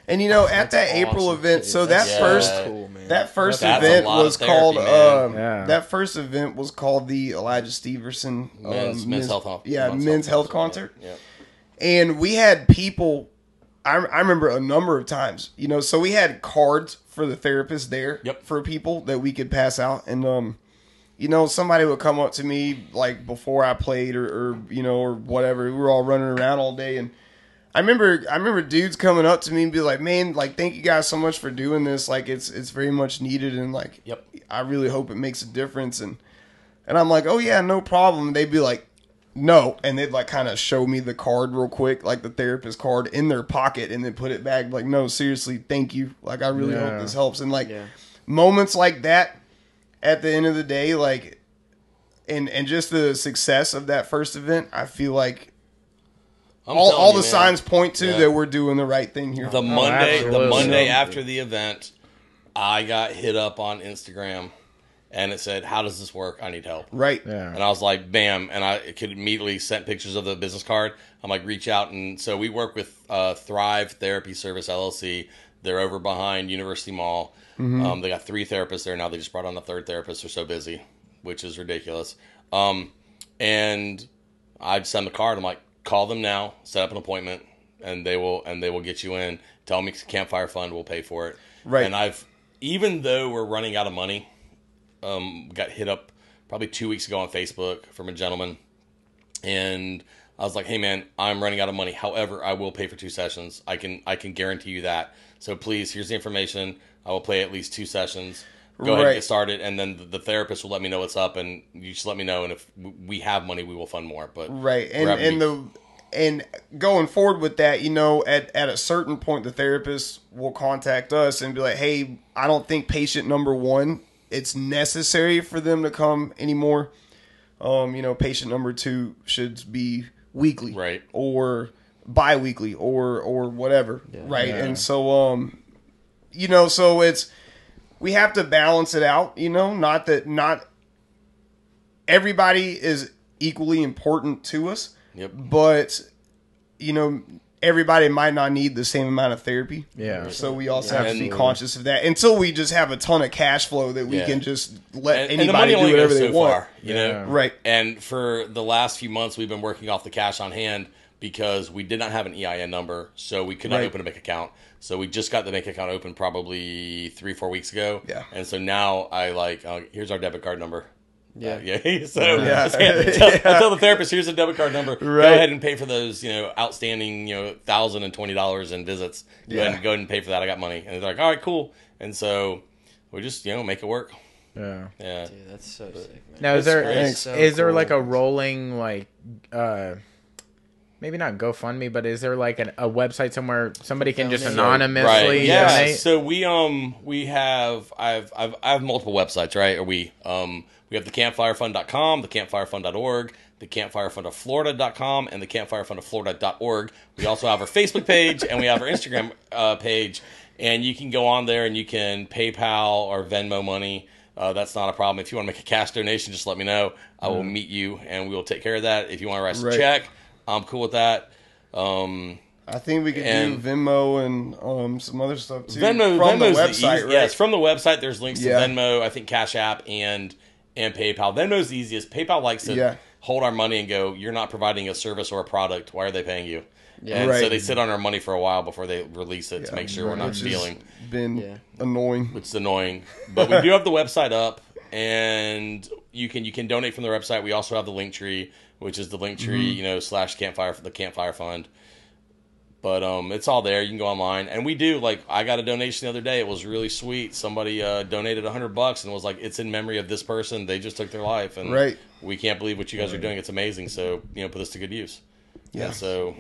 And at that awesome April event, so that first event was called that first event was called the Elijah Steverson men's health men's health concert. Yeah. And we had people. I remember a number of times, so we had cards for the therapists there for people that we could pass out, and somebody would come up to me like before I played or whatever. We were all running around all day, and I remember dudes coming up to me and be like, "Man, like, thank you guys so much for doing this. Like, it's very much needed, and like, I really hope it makes a difference." And I'm like, "Oh yeah, no problem." And they'd be like, "No," and they'd like kind of show me the card real quick, like the therapist card in their pocket, and then put it back. Like, "No, seriously, thank you. Like, I really hope this helps." And like moments like that, at the end of the day, like, and just the success of that first event, I feel like. All the signs point to that we're doing the right thing here. The Monday after the event, I got hit up on Instagram, and it said, "How does this work? I need help." Right. Yeah. And I was like, "Bam!" And I could immediately send pictures of the business card. I'm like, "Reach out." And so we work with Thrive Therapy Service LLC. They're over behind University Mall. Mm-hmm. They got 3 therapists there now. They just brought on a 3rd therapist. They're so busy, which is ridiculous. And I'd send the card. I'm like, call them now, set up an appointment, and they will get you in. Tell me Campfire Fund will pay for it. Right. And even though we're running out of money, got hit up probably 2 weeks ago on Facebook from a gentleman, and I was like, "Hey man, I'm running out of money. However, I will pay for 2 sessions. I can guarantee you that. So please, here's the information. I will pay at least 2 sessions. Go ahead and get started, and then the therapist will let me know what's up, and you just let me know, and if we have money, we will fund more." But and going forward with that, at a certain point, the therapist will contact us and be like, "Hey, I don't think patient number 1, it's necessary for them to come anymore. Patient number 2 should be weekly, right, or bi-weekly, or whatever, right?" And so, so it's. We have to balance it out, not everybody is equally important to us. Yep. But, you know, everybody might not need the same amount of therapy. Yeah. So we also Yeah, have to be absolutely. conscious of that until we just have a ton of cash flow that we Yeah. can just let And the anybody money do only whatever goes they so want. far, you know? Right. And for the last few months, we've been working off the cash on hand because we did not have an EIN number, so we could not Right. open a bank account. So we just got the bank account open probably 3-4 weeks ago. Yeah. And so now here's our debit card number. Yeah. So Yeah. I tell the therapist, here's a debit card number. Go Right. ahead and pay for those, outstanding, $1,020 in visits. Go ahead and pay for that. I got money. And they're like, all right, cool. And so we just, make it work. Yeah. Yeah. Dude, that's so sick, man. Now, is That's there great. is So there cool. like a rolling maybe not GoFundMe, but is there like a website somewhere somebody can just Donate. anonymously Right. Yeah. donate? So we have I have multiple websites, right? Or we have the campfirefund.com, the campfirefund.org, the campfirefundoflorida.com, and the campfirefundoflorida.org. We also have our Facebook page and we have our Instagram page, and you can go on there and you can PayPal or Venmo money. That's not a problem. If you want to make a cash donation, just let me know. I will meet you and we will take care of that. If you want to write us a Right. check, I'm cool with that. I think we could And- do Venmo and some other stuff too. Venmo's from the the website, easy- right? Yes, from the website. There's links Yeah. to Venmo, I think Cash App, and PayPal. Venmo's the easiest. PayPal likes to Yeah. hold our money and go, "You're not providing a service or a product. Why are they paying you?" And Right. so they sit on our money for a while before they release it to make sure we're not Which has stealing, been Yeah. annoying. which is annoying. But we do have the website up, and you can donate from the website. We also have the link tree, which is the link tree, / campfire for the Campfire Fund. But it's all there. You can go online, and we do I got a donation the other day. It was really sweet. Somebody donated $100 and was like, "It's in memory of this person. They just took their life, and Right. we can't believe what you guys are doing. It's amazing. So put this to good use." Yeah. And so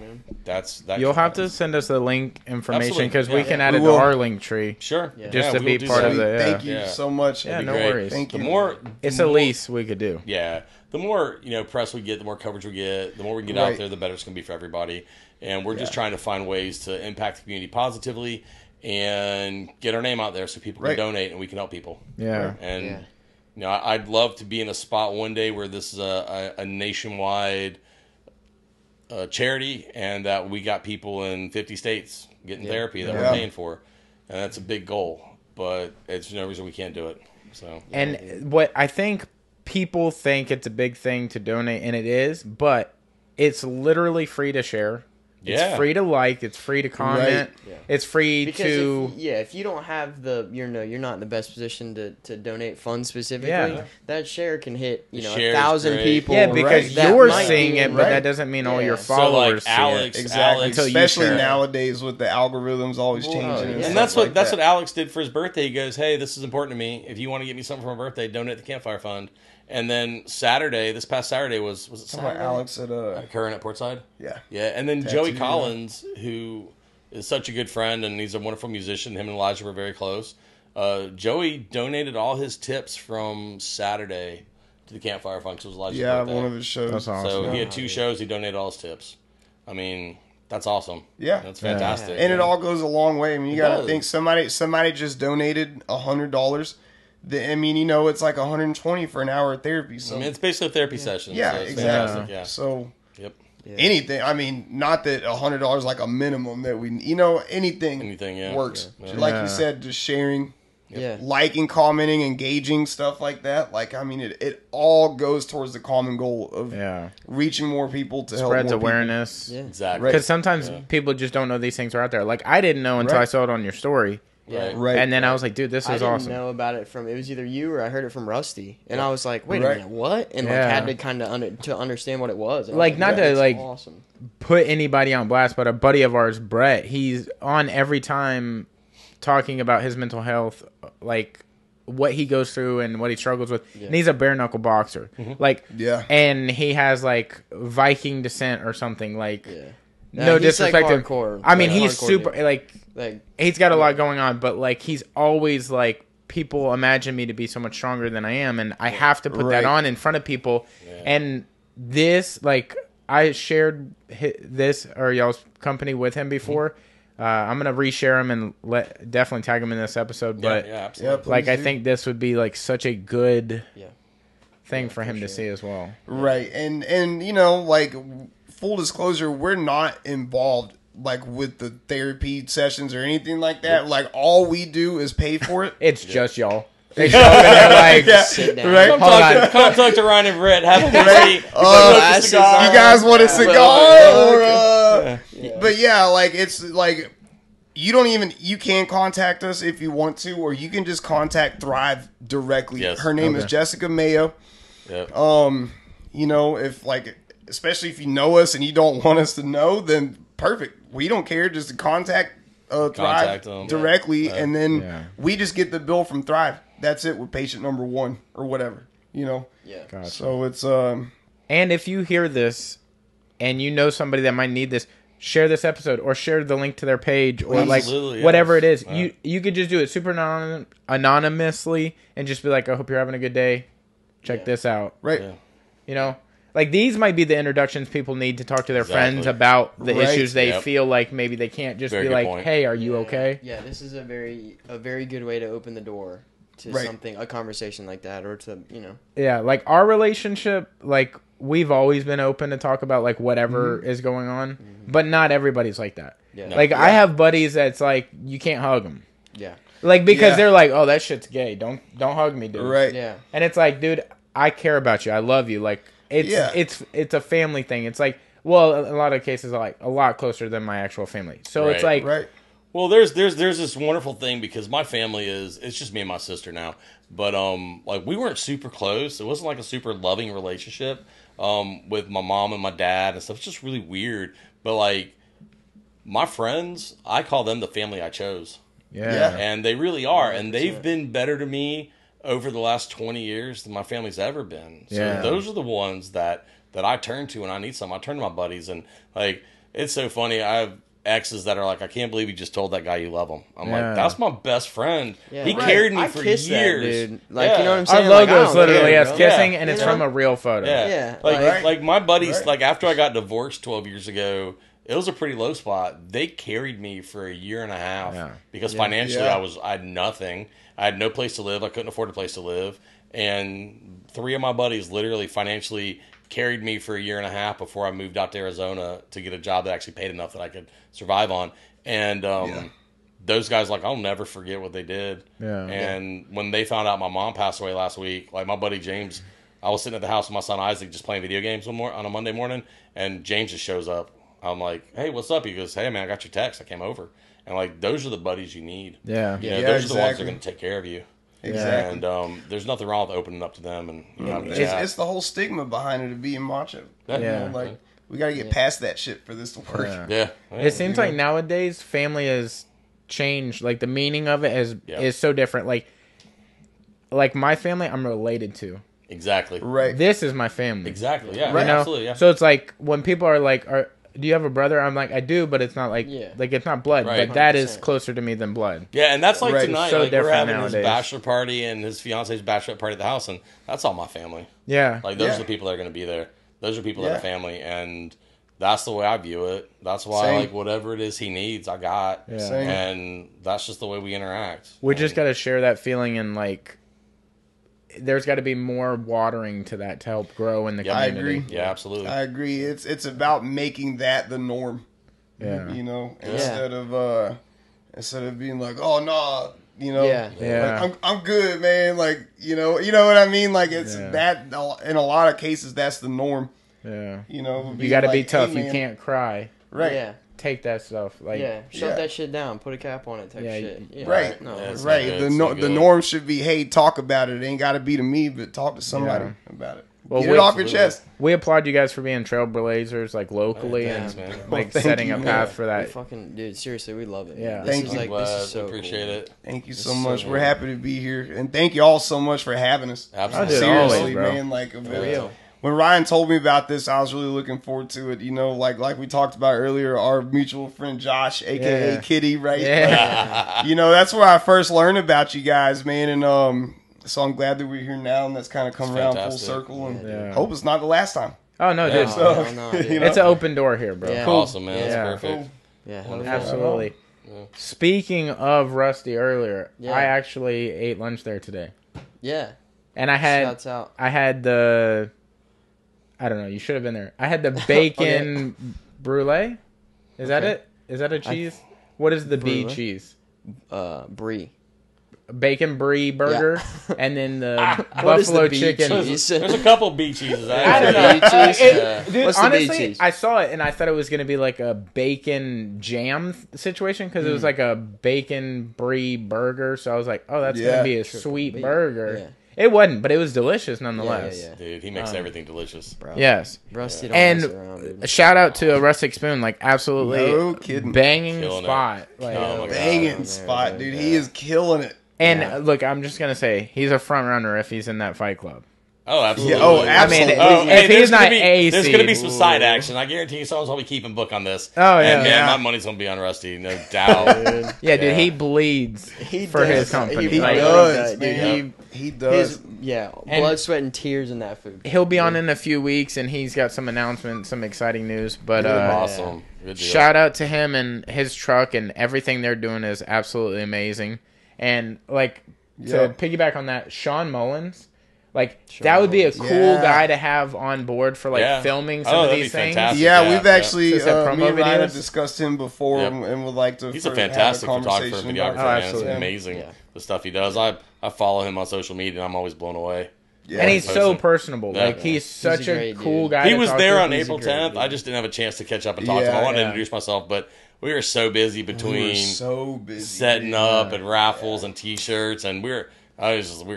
that's that. You'll have to send us the link information Absolutely. because we Yeah. can add We it will. to our link tree. Sure. Yeah. Just to we'll be do part that. of the- Thank you Yeah. so much. Yeah, That'd no be great. worries. Thank The you. more It's the least we could do. Yeah, the more press we get, the more coverage we get, the more we can get Right. out there, the better it's going to be for everybody. And we're just trying to find ways to impact the community positively and get our name out there so people can Right. donate and we can help people. Yeah. And I'd love to be in a spot one day where this is a nationwide charity, and that we got people in 50 states getting therapy that Yeah. we're paying for, and that's a big goal. But it's no reason we can't do it. So And what I think people think it's a big thing to donate, and it is, but it's literally free to share. Yeah. It's free to like. It's free to comment. Yeah. It's free Because to. if you don't have you're not in the best position to donate funds specifically, Yeah. that share can hit The a share is 1,000 great. people. Yeah, because that you're might seeing be- it, but right. that doesn't mean all Yeah. your So, followers see Alex, it. Exactly. Alex, Until you Especially share it. nowadays with the algorithms always changing. yeah. And, And stuff that's what like that's that. what Alex did for his birthday. He goes, "Hey, this is important to me. If you want to get me something for my birthday, donate to the Campfire Fund." And then this past Saturday was it Talking Saturday? about Alex at Curran at Portside. yeah. Yeah, and then Tattoo, Joey yeah. Collins, who is such a good friend and he's a wonderful musician. Him and Elijah were very close. Joey donated all his tips from Saturday to the Campfire Fund. 'Cause it was Elijah's Yeah, birthday. one of his shows. That's awesome. So he Yeah. had 2 shows. He donated all his tips. I mean, that's awesome. Yeah. That's fantastic. And it all goes a long way. I mean, you got to does. think somebody just donated $100. I mean, it's like 120 for an hour of therapy. So I mean, it's basically a therapy session. yeah, so it's exactly. fantastic, yeah. So Yep. anything. I mean, not that $100 like a minimum that we. Anything. Anything, yeah. works. Yeah. Like Yeah. you said, just sharing, Yeah. liking, commenting, engaging, stuff like that. Like, I mean, it all goes towards the common goal of Yeah. reaching more people to help Spreads more people. awareness. Yeah. Exactly. Right. Because sometimes people just don't know these things are out there. Like, I didn't know until Right. I saw it on your story. Yeah. Right. Right. And then I was like, dude, this I is didn't awesome. know about it it was either you or I heard it from Rusty, and I was like, wait Right. a minute, what? And Yeah. had to kind of to understand what it was. And I Like, was not to, that's like- awesome. Put anybody on blast, but a buddy of ours, Brett, he's on every time talking about his mental health, like what he goes through and what he struggles with. Yeah. And he's a bare knuckle boxer. Like, Yeah. and he has like Viking descent or something. Like, Yeah. no he's, like, disrespect. hardcore. I mean, Like, he's hardcore super, dude. like, Like, he's got a lot going on, but like he's always like, people imagine me to be so much stronger than I am, and I have to put Right. that on in front of people. And this, like, I shared this or y'all's company with him before. I'm gonna reshare him and definitely tag him in this episode. But yeah, absolutely. Yeah, like, please I do. think this would be like such a good Yeah. thing for him to see as well. Right. And you know, like, full disclosure, we're not involved like with the therapy sessions or anything like that. Like, all we do is pay for it. It's just y'all. They show up and they're like, Sit down. Right. Come talk to Ryan and Brett. Have a seat. You guys want a cigar? But yeah, like, it's like, you can contact us if you want to, or you can just contact Thrive directly. Yes. Her name is Jessica Mayo. Yep. You know, if like, especially if you know us and you don't want us to know, then perfect. We don't care. Just contact Thrive them directly, and then we just get the bill from Thrive. That's it. We're patient number 1 or whatever. You know. Yeah. Gotcha. So it's And if you hear this and you know somebody that might need this, share this episode or share the link to their page or Absolutely, whatever it is. Yeah. You could just do it super anonymously and just be like, I hope you're having a good day. Check this out. right. Yeah. You know, like, these might be the introductions people need to talk to their friends about the issues they feel like maybe they can't just Very be like, point. hey, are you okay? Yeah, this is a very good way to open the door to a conversation like that, or to, you know. Yeah, like, our relationship, like, we've always been open to talk about, like, whatever is going on, but not everybody's like that. Yeah. Like, I have buddies that's like, you can't hug them. Yeah. Like, because they're like, oh, that shit's gay. Don't hug me, dude. Right. Yeah. And it's like, dude, I care about you. I love you. Like, it's a family thing. It's like, well, a lot of cases are like a lot closer than my actual family. So it's like, Well, there's this wonderful thing, because my family it's just me and my sister now. But like, we weren't super close. It wasn't like a super loving relationship with my mom and my dad and stuff. It's just really weird. But like, my friends, I call them the family I chose. yeah. And they really are. And they've been better to me over the last 20 years than my family's ever been. So those are the ones that I turn to when I need something. I turn to my buddies, and like, it's so funny. I have exes that are like, I can't believe you just told that guy you love him. I'm like, that's my best friend. Yeah, he carried me for years. That, dude. Like, you know what I'm saying? Our logo is literally us kissing, and it's from a real photo. Yeah. Like my buddies, like, after I got divorced 12 years ago, it was a pretty low spot. They carried me for a year and a half because financially I had nothing. I had no place to live. I couldn't afford a place to live. And 3 of my buddies literally financially carried me for a year and a half before I moved out to Arizona to get a job that actually paid enough that I could survive on. And those guys, like, I'll never forget what they did. Yeah. And when they found out my mom passed away last week, like, my buddy James, I was sitting at the house with my son Isaac just playing video games on a Monday morning, and James just shows up. I'm like, hey, what's up? He goes, hey, man, I got your text. I came over. And, like, those are the buddies you need. Yeah. You know, those are the ones that are going to take care of you. Exactly. And there's nothing wrong with opening up to them. And it's the whole stigma behind it of being macho. You know, like, we got to get past that shit for this to work. Yeah. It seems like nowadays family has changed. Like, the meaning of it is so different. Like my family, I'm related to. Exactly. Right. This is my family. Exactly. Yeah. Right. Absolutely. Yeah. So it's like when people are like, do you have a brother? I'm like, I do, but it's not like it's not blood. Right. But that 100%. is closer to me than blood. Yeah, and that's like tonight. So like, we're having nowadays. his bachelor party and his fiance's bachelorette party at the house, and that's all my family. Yeah. Like, those are the people that are going to be there. Those are people that are family, and that's the way I view it. That's why, like, whatever it is he needs, I got. Yeah. And that's just the way we interact. We just got to share that feeling, and, like, there's got to be more watering to that to help grow in the community. I agree. Yeah, absolutely. I agree. It's about making that the norm. Yeah. You know, instead of being like, oh no, you know, like, I'm good, man. Like, you know what I mean? Like, it's that in a lot of cases that's the norm. Yeah. You know, you got to be like, tough. hey, you can't cry. Right. Yeah. Take that stuff. Like, shut that shit down. Put a cap on it. Type shit. Yeah. Right. No, right. The norm should be, hey, talk about it. It ain't got to be to me, but talk to somebody about it. Well, get it off your chest. We applaud you guys for being trailblazers, like, locally, and like setting a path for that. Fucking dude, seriously, we love it. Yeah. This Thank is you. like, this is so appreciate cool. it. Thank you so much. We're happy to be here, and thank you all so much for having us. Absolutely. Seriously, always, bro. man. Like, For real. when Ryan told me about this, I was really looking forward to it. You know, like we talked about earlier, our mutual friend Josh, aka Kitty, right? Yeah. Like, you know, that's where I first learned about you guys, man. And so I'm glad that we're here now, and that's kind of come around full circle. And hope it's not the last time. Oh no, dude! No, You know? It's an open door here, bro. Yeah. Cool. Awesome, man. That's perfect. Cool. Yeah, Absolutely. Speaking of Rusty earlier, I actually ate lunch there today. Yeah. And I Shouts out. had the, I don't know, you should have been there. I had the bacon brulee. Is that it? Is that a cheese? What is the B Brulee? cheese? Brie. Bacon brie burger, and then the What is the buffalo B chicken. cheese? There's a couple B cheeses. I don't know. The B cheese? Dude, What's the B honestly, cheese? I saw it and I thought it was going to be like a bacon jam situation because it was like a bacon brie burger. So I was like, oh, that's going to be a sweet burger. Yeah. It wasn't, but it was delicious nonetheless. Yeah. Dude, he makes everything delicious. Bro. Yes. Rusty don't mess around, And dude. a shout out to a rustic spoon, like absolutely No kidding. banging Killing it. spot. Like, Oh my God. Banging spot, dude. He is killing it. and look, I'm just going to say he's a front runner if he's in that Fight Club. Oh, absolutely. Yeah, oh, absolutely. I mean, if he's not A there's going to be seed- some side action. I guarantee you someone's going to be keeping book on this. Oh, yeah. And, man, Yeah. my money's going to be on Rusty, no doubt. Yeah, dude, he bleeds for does. his company. He Like, does, Dude, man. He does. blood, sweat, and tears in that food. he'll be on in a few weeks, and he's got some announcements, some exciting news. But Awesome. Good deal. shout out to him and his truck, and everything they're doing is absolutely amazing. And like to piggyback on that, Sean Mullins, like that would be a cool guy to have on board for like filming some of that'd these be things. fantastic. Yeah, we've actually So it's like promo me and Ryan have videos? discussed him before, Yep. and would like to. He's a have a fantastic photographer conversation and about videographer, Oh, man. It's absolutely. amazing the stuff he does. I follow him on social media, and I'm always blown away. Yeah. And he's so Person. personable. Yeah. Like he's such a a great cool dude. guy. He to was talk there to. on He's a April great 10th. dude. I just didn't have a chance to catch up and talk to him. Yeah, I wanted to yeah. introduce myself, but we were so busy We were between so busy setting dude. up and raffles and T-shirts, and we were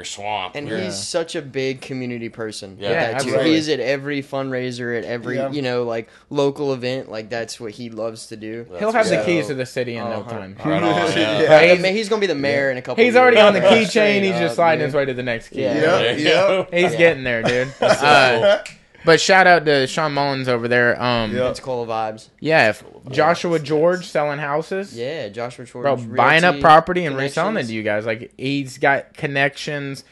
swamped. And We were- he's such a big community person. Yeah, That, too. absolutely. He's at every fundraiser, at every Yeah. like local event. Like that's what he loves to do. He'll have the So- keys to the city in no time. Right on, yeah. Yeah. He's gonna be the mayor in a couple. He's years. already on the Straight keychain. He's up, just sliding dude. his way to the next key. Yeah. Yep, There you yep. go. He's Yeah. getting there, dude. But shout out to Sean Mullins over there. Yep. Pensacola vibes. Yeah, if Joshua George selling houses. Yeah, Joshua George. Bro, buying up Realty property and reselling it connections. to you guys. Like, he's got connections,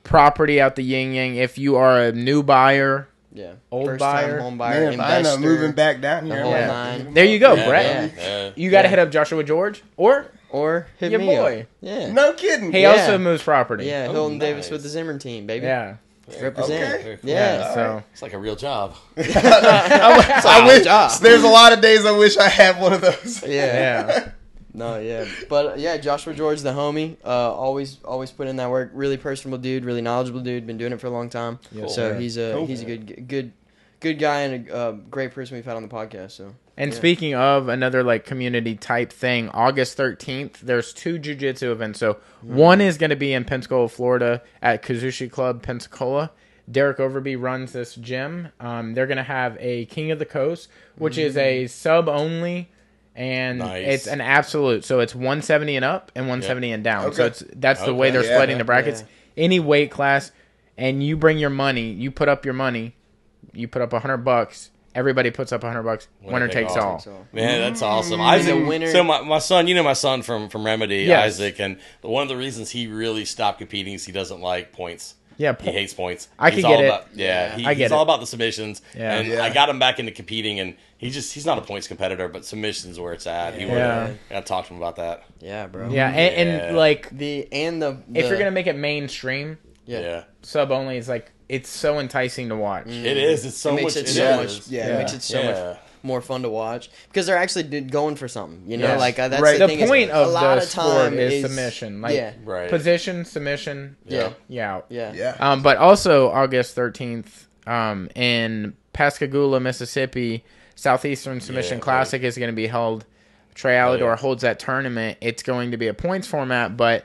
property out the yin yang. If you are a new buyer, Yeah, Old first time buyer. home buyer, Man, if I end up investor. moving back down the here, whole man. nine. there you go, Yeah, Brett. yeah. You got to Yeah. hit up Joshua George or Or hit your me boy. up. Yeah, No kidding. He Yeah. also moves property. yeah. Oh, Hilton Davis nice. with the Zimmer team, baby. Yeah. Represent. Okay. Yeah. So It's like a real job. I wish job. there's a lot of days I wish I had one of those. yeah. No, yeah, but yeah, Joshua George, the homie, always put in that work. Really personable dude, really knowledgeable dude. Been doing it for a long time. Yes, So sir. he's a Cool. he's a good guy and a great person we've had on the podcast. So And Yeah. speaking of another like community type thing, August 13th, there's 2 jiu-jitsu events. So one is going to be in Pensacola, Florida at Kazushi Club, Pensacola. Derek Overby runs this gym. They're going to have a King of the Coast, which is a sub only, and Nice. it's an absolute. So it's 170 and up and 170 and down. So Okay. that's the way Okay. they're Yeah. splitting the brackets. Yeah. Any weight class, and you bring your money, you put up your money, you put up $100. Everybody puts up $100. Winner takes all. So Man, that's awesome. Isaac, the winner- so my son, you know my son from Remedy, Yes. Isaac, and one of the reasons he really stopped competing is he doesn't like points. Yeah, He hates points. I He's could get all it. About, I get he's all it. about the submissions. Yeah. And Yeah. I got him back into competing, and he's not a points competitor, but submissions where it's at. He Yeah. I got to talk to him about that. yeah, bro. Yeah, and Yeah. like The if you're gonna make it mainstream, Yeah. sub only is like it's so enticing to watch. It is. It's so it makes much. it so much. is. Yeah, Yeah. it makes it so Yeah. much more fun to watch because they're actually going for something. You know, Yes. like that's Right. the The thing is, point a of lot the of sport time is submission, like yeah, Right. position, submission, yeah, you out. yeah. Yeah. But also August 13th, in Pascagoula, Mississippi, Southeastern Submission Yeah, Classic is going to be held. Trey Alidor holds that tournament. It's going to be a points format, but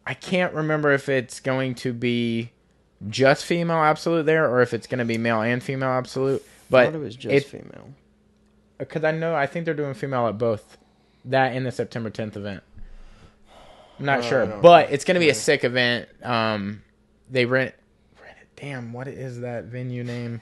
I can't remember if it's going to be just female absolute there or if it's going to be male and female absolute. I But thought it was just female. because I think they're doing female at both that and the September 10th event. I'm not sure, I don't but it's going to be a sick event. They rent it. Damn, what is that venue name?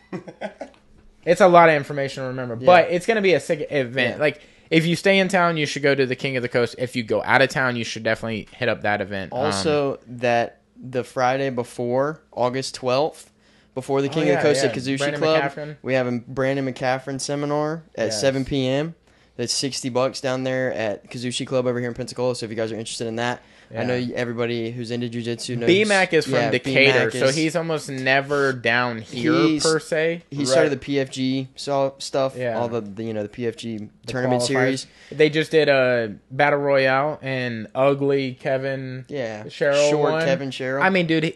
It's a lot of information to remember, but it's going to be a sick event. Yeah. Like if you stay in town, you should go to the King of the Coast. If you go out of town, you should definitely hit up that event. Also, that the Friday before August 12th, before the King yeah, of the Coast yeah. at Kazushi Brandon Club, McCaffrey. we have a Brandon McCaffrey seminar at Yes. 7 p.m. That's $60 down there at Kazushi Club over here in Pensacola. So if you guys are interested in that, Yeah. I know everybody who's into jiu-jitsu knows. BMAC is from Decatur, BMAC so he's almost never down here per se. He started the PFG stuff, Yeah. all the PFG tournament qualifiers. series. They just did a battle royale, and ugly Kevin, Sherrill short won. Kevin Sherrill. I mean, dude,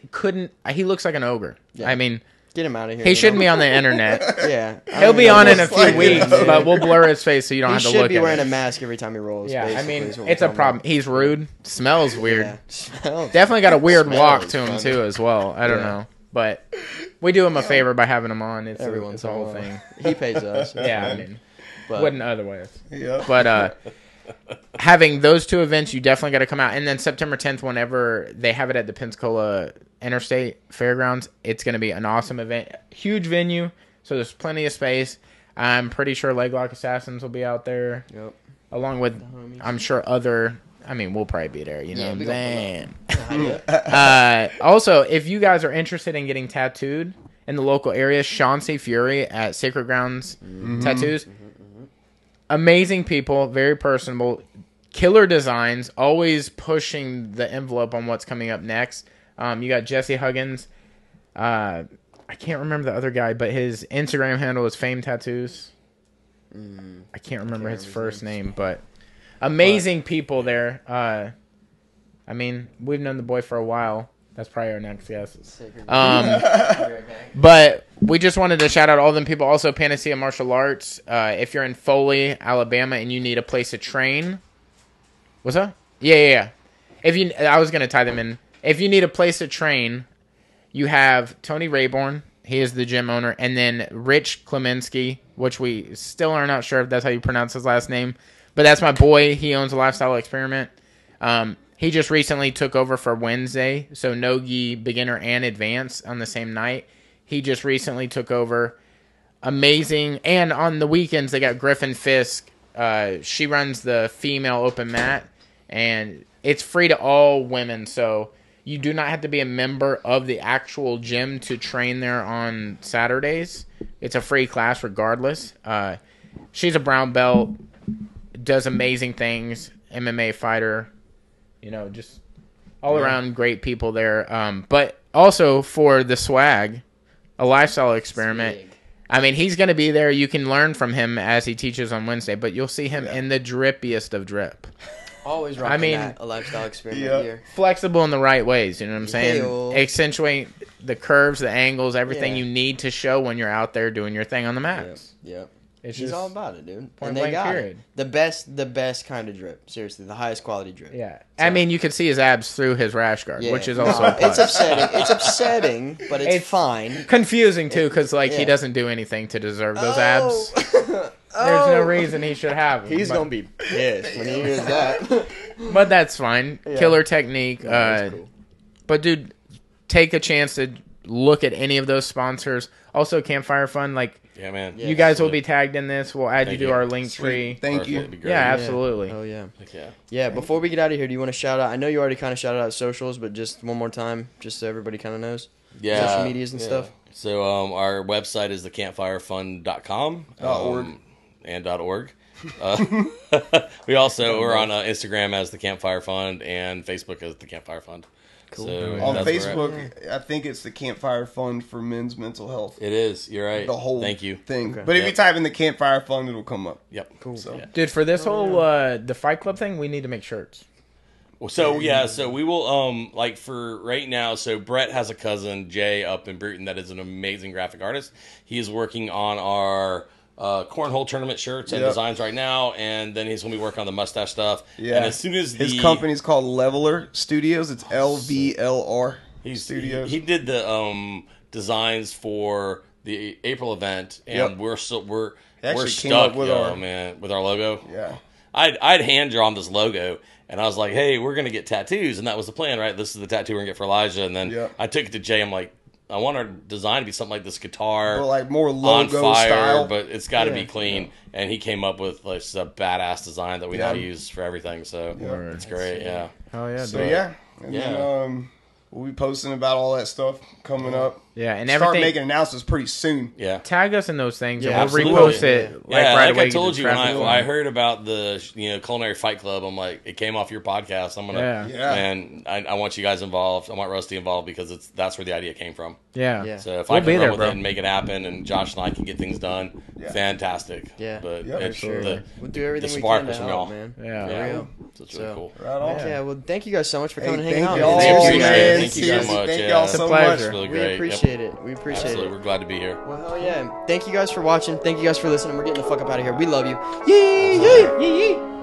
he looks like an ogre. Yeah. I mean, get him out of here. he shouldn't be on the internet. Yeah, He'll be on in a Looks few like weeks, an ogre. but we'll blur his face so you don't He have to should look be at wearing it. a mask every time he rolls. Yeah, I basically, mean, is what we're it's a talking problem. about. He's rude. Smells weird. Yeah. Smells. Definitely got a weird Smells walk to him funny. too, as well. I don't know, but we do him a favor by having him on. It's Every a, once it's a in a whole while. thing. He pays us. Yeah, I mean, But- wouldn't otherwise. Yeah. But having those two events, you definitely got to come out. And then September 10th, whenever they have it at the Pensacola Interstate Fairgrounds, it's going to be an awesome event. Huge venue, so there's plenty of space. I'm pretty sure Leglock Assassins will be out there, Yep. along with, I'm sure, other... I mean, we'll probably be there, you know what I'm saying? Also, if you guys are interested in getting tattooed in the local area, Chauncey Fury at Sacred Grounds Tattoos. Amazing people, very personable, killer designs, always pushing the envelope on what's coming up next. You got Jesse Huggins. I can't remember the other guy, but his Instagram handle is Fame Tattoos. I can't remember his first name, but amazing people there. I mean, we've known the boy for a while. That's probably our next guest. But we just wanted to shout out all them people. Also, Panacea Martial Arts. If you're in Foley, Alabama, and you need a place to train. What's up? Yeah. I was going to tie them in. If you need a place to train, you have Tony Rayborn. He is the gym owner. And then Rich Klemensky, which we still are not sure if that's how you pronounce his last name. But that's my boy. He owns a Lifestyle Experiment. He just recently took over for Wednesday. So no-gi, beginner, and advanced on the same night. He just recently took over. Amazing. And on the weekends, they got Griffin Fisk. She runs the female open mat. And it's free to all women. So you do not have to be a member of the actual gym to train there on Saturdays. It's a free class regardless. She's a brown belt. Does amazing things. MMA fighter. You know, just all around great people there. But also for the swag, a Lifestyle Experiment. I mean, he's going to be there. You can learn from him as he teaches on Wednesday, but you'll see him in the drippiest of drip. Always rocking a Lifestyle Experiment here. Flexible in the right ways, you know what I'm saying? Hey-o. Accentuate the curves, the angles, everything Yeah. you need to show when you're out there doing your thing on the mats. Yep. It's He's just all about it, dude. point And they blank got period. it. The best kind of drip. Seriously, the highest quality drip. Yeah. I mean, you can see his abs through his rash guard, Yeah. which is also a plus. It's upsetting. It's upsetting, but it's fine. Confusing, too, because, he Yeah. doesn't do anything to deserve those abs. There's no reason he should have them. He's going to be pissed when he hears that. But that's fine. Yeah. Killer technique. That's cool. But, dude, take a chance to look at any of those sponsors. Also, Campfire Fund, Yeah, man. you guys will be tagged in this. We'll add Thank you to you. our link tree. Thank Perfect. you. It'd be great. Yeah, absolutely. Oh, yeah. Heck yeah. Yeah, before we get out of here, do you want to shout out? I know you already kind of shouted out socials, but just one more time, just so everybody kind of knows. Yeah. Social medias and stuff. So our website is thecampfirefund.com. .org. And .org. We're on Instagram as the Campfire Fund and Facebook as the Campfire Fund. Cool. So On that's where we're at. Facebook, I think it's the Campfire Fund for Men's Mental Health. It is. You're right. The whole Thank you. thing. Okay. But if you Yep. type in the Campfire Fund, it'll come up. Yep. Cool. So Dude, for this whole the Fight Club thing, we need to make shirts. So so we will for right now. So Brett has a cousin Jay up in Bruton that is an amazing graphic artist. He is working on our cornhole tournament shirts and Yep. designs right now, and then he's gonna be working on the mustache stuff. yeah. And as soon as his company's called Leveler Studios, it's LVLR he's Studios. he did the designs for the April event, and Yep. we're Actually came up stuck, with with our logo. Yeah. I'd hand drawn this logo, and I was like, "Hey, we're gonna get tattoos," and that was the plan, right? This is the tattoo we're gonna get for Elijah, and then Yep. I took it to Jay. I'm like, I want our design to be something like this guitar, But like more on logo fire, style. but it's got to Yeah. be clean. And he came up with like a badass design that we now use for everything. So it's great. Yeah. Oh yeah, So dude. yeah. And Yeah. then we'll be posting about all that stuff coming up. Yeah, and start everything. making announcements pretty soon. Yeah. Tag us in those things, Yeah, and we'll absolutely. repost it Yeah, right like away. I told you, to when traffic I flowing. heard about the Culinary Fight Club, I'm like, it came off your podcast. I'm gonna, Yeah. and I want you guys involved. I want Rusty involved because that's where the idea came from. Yeah. Yeah. So if We'll I be can there, run with bro. it and make it happen, and Josh and I can get things done, fantastic. Yeah. But Yeah, it's Sure. the We'll do everything we spark can to was from help, y'all. man. Yeah. For Yeah. real. So it's really So- cool. Right on. Yeah, well, thank you guys so much for Hey, coming and hanging thank out. y'all, Thank you, man. man. Thank you Seriously, so much, thank yeah. y'all It's a so pleasure. much. It's really We great. appreciate it. We appreciate Absolutely. it. We're glad to be here. Well, hell yeah. Thank you guys for watching. Thank you guys for listening. We're getting the fuck up out of here. We love you. Yee, yee, yee, yee.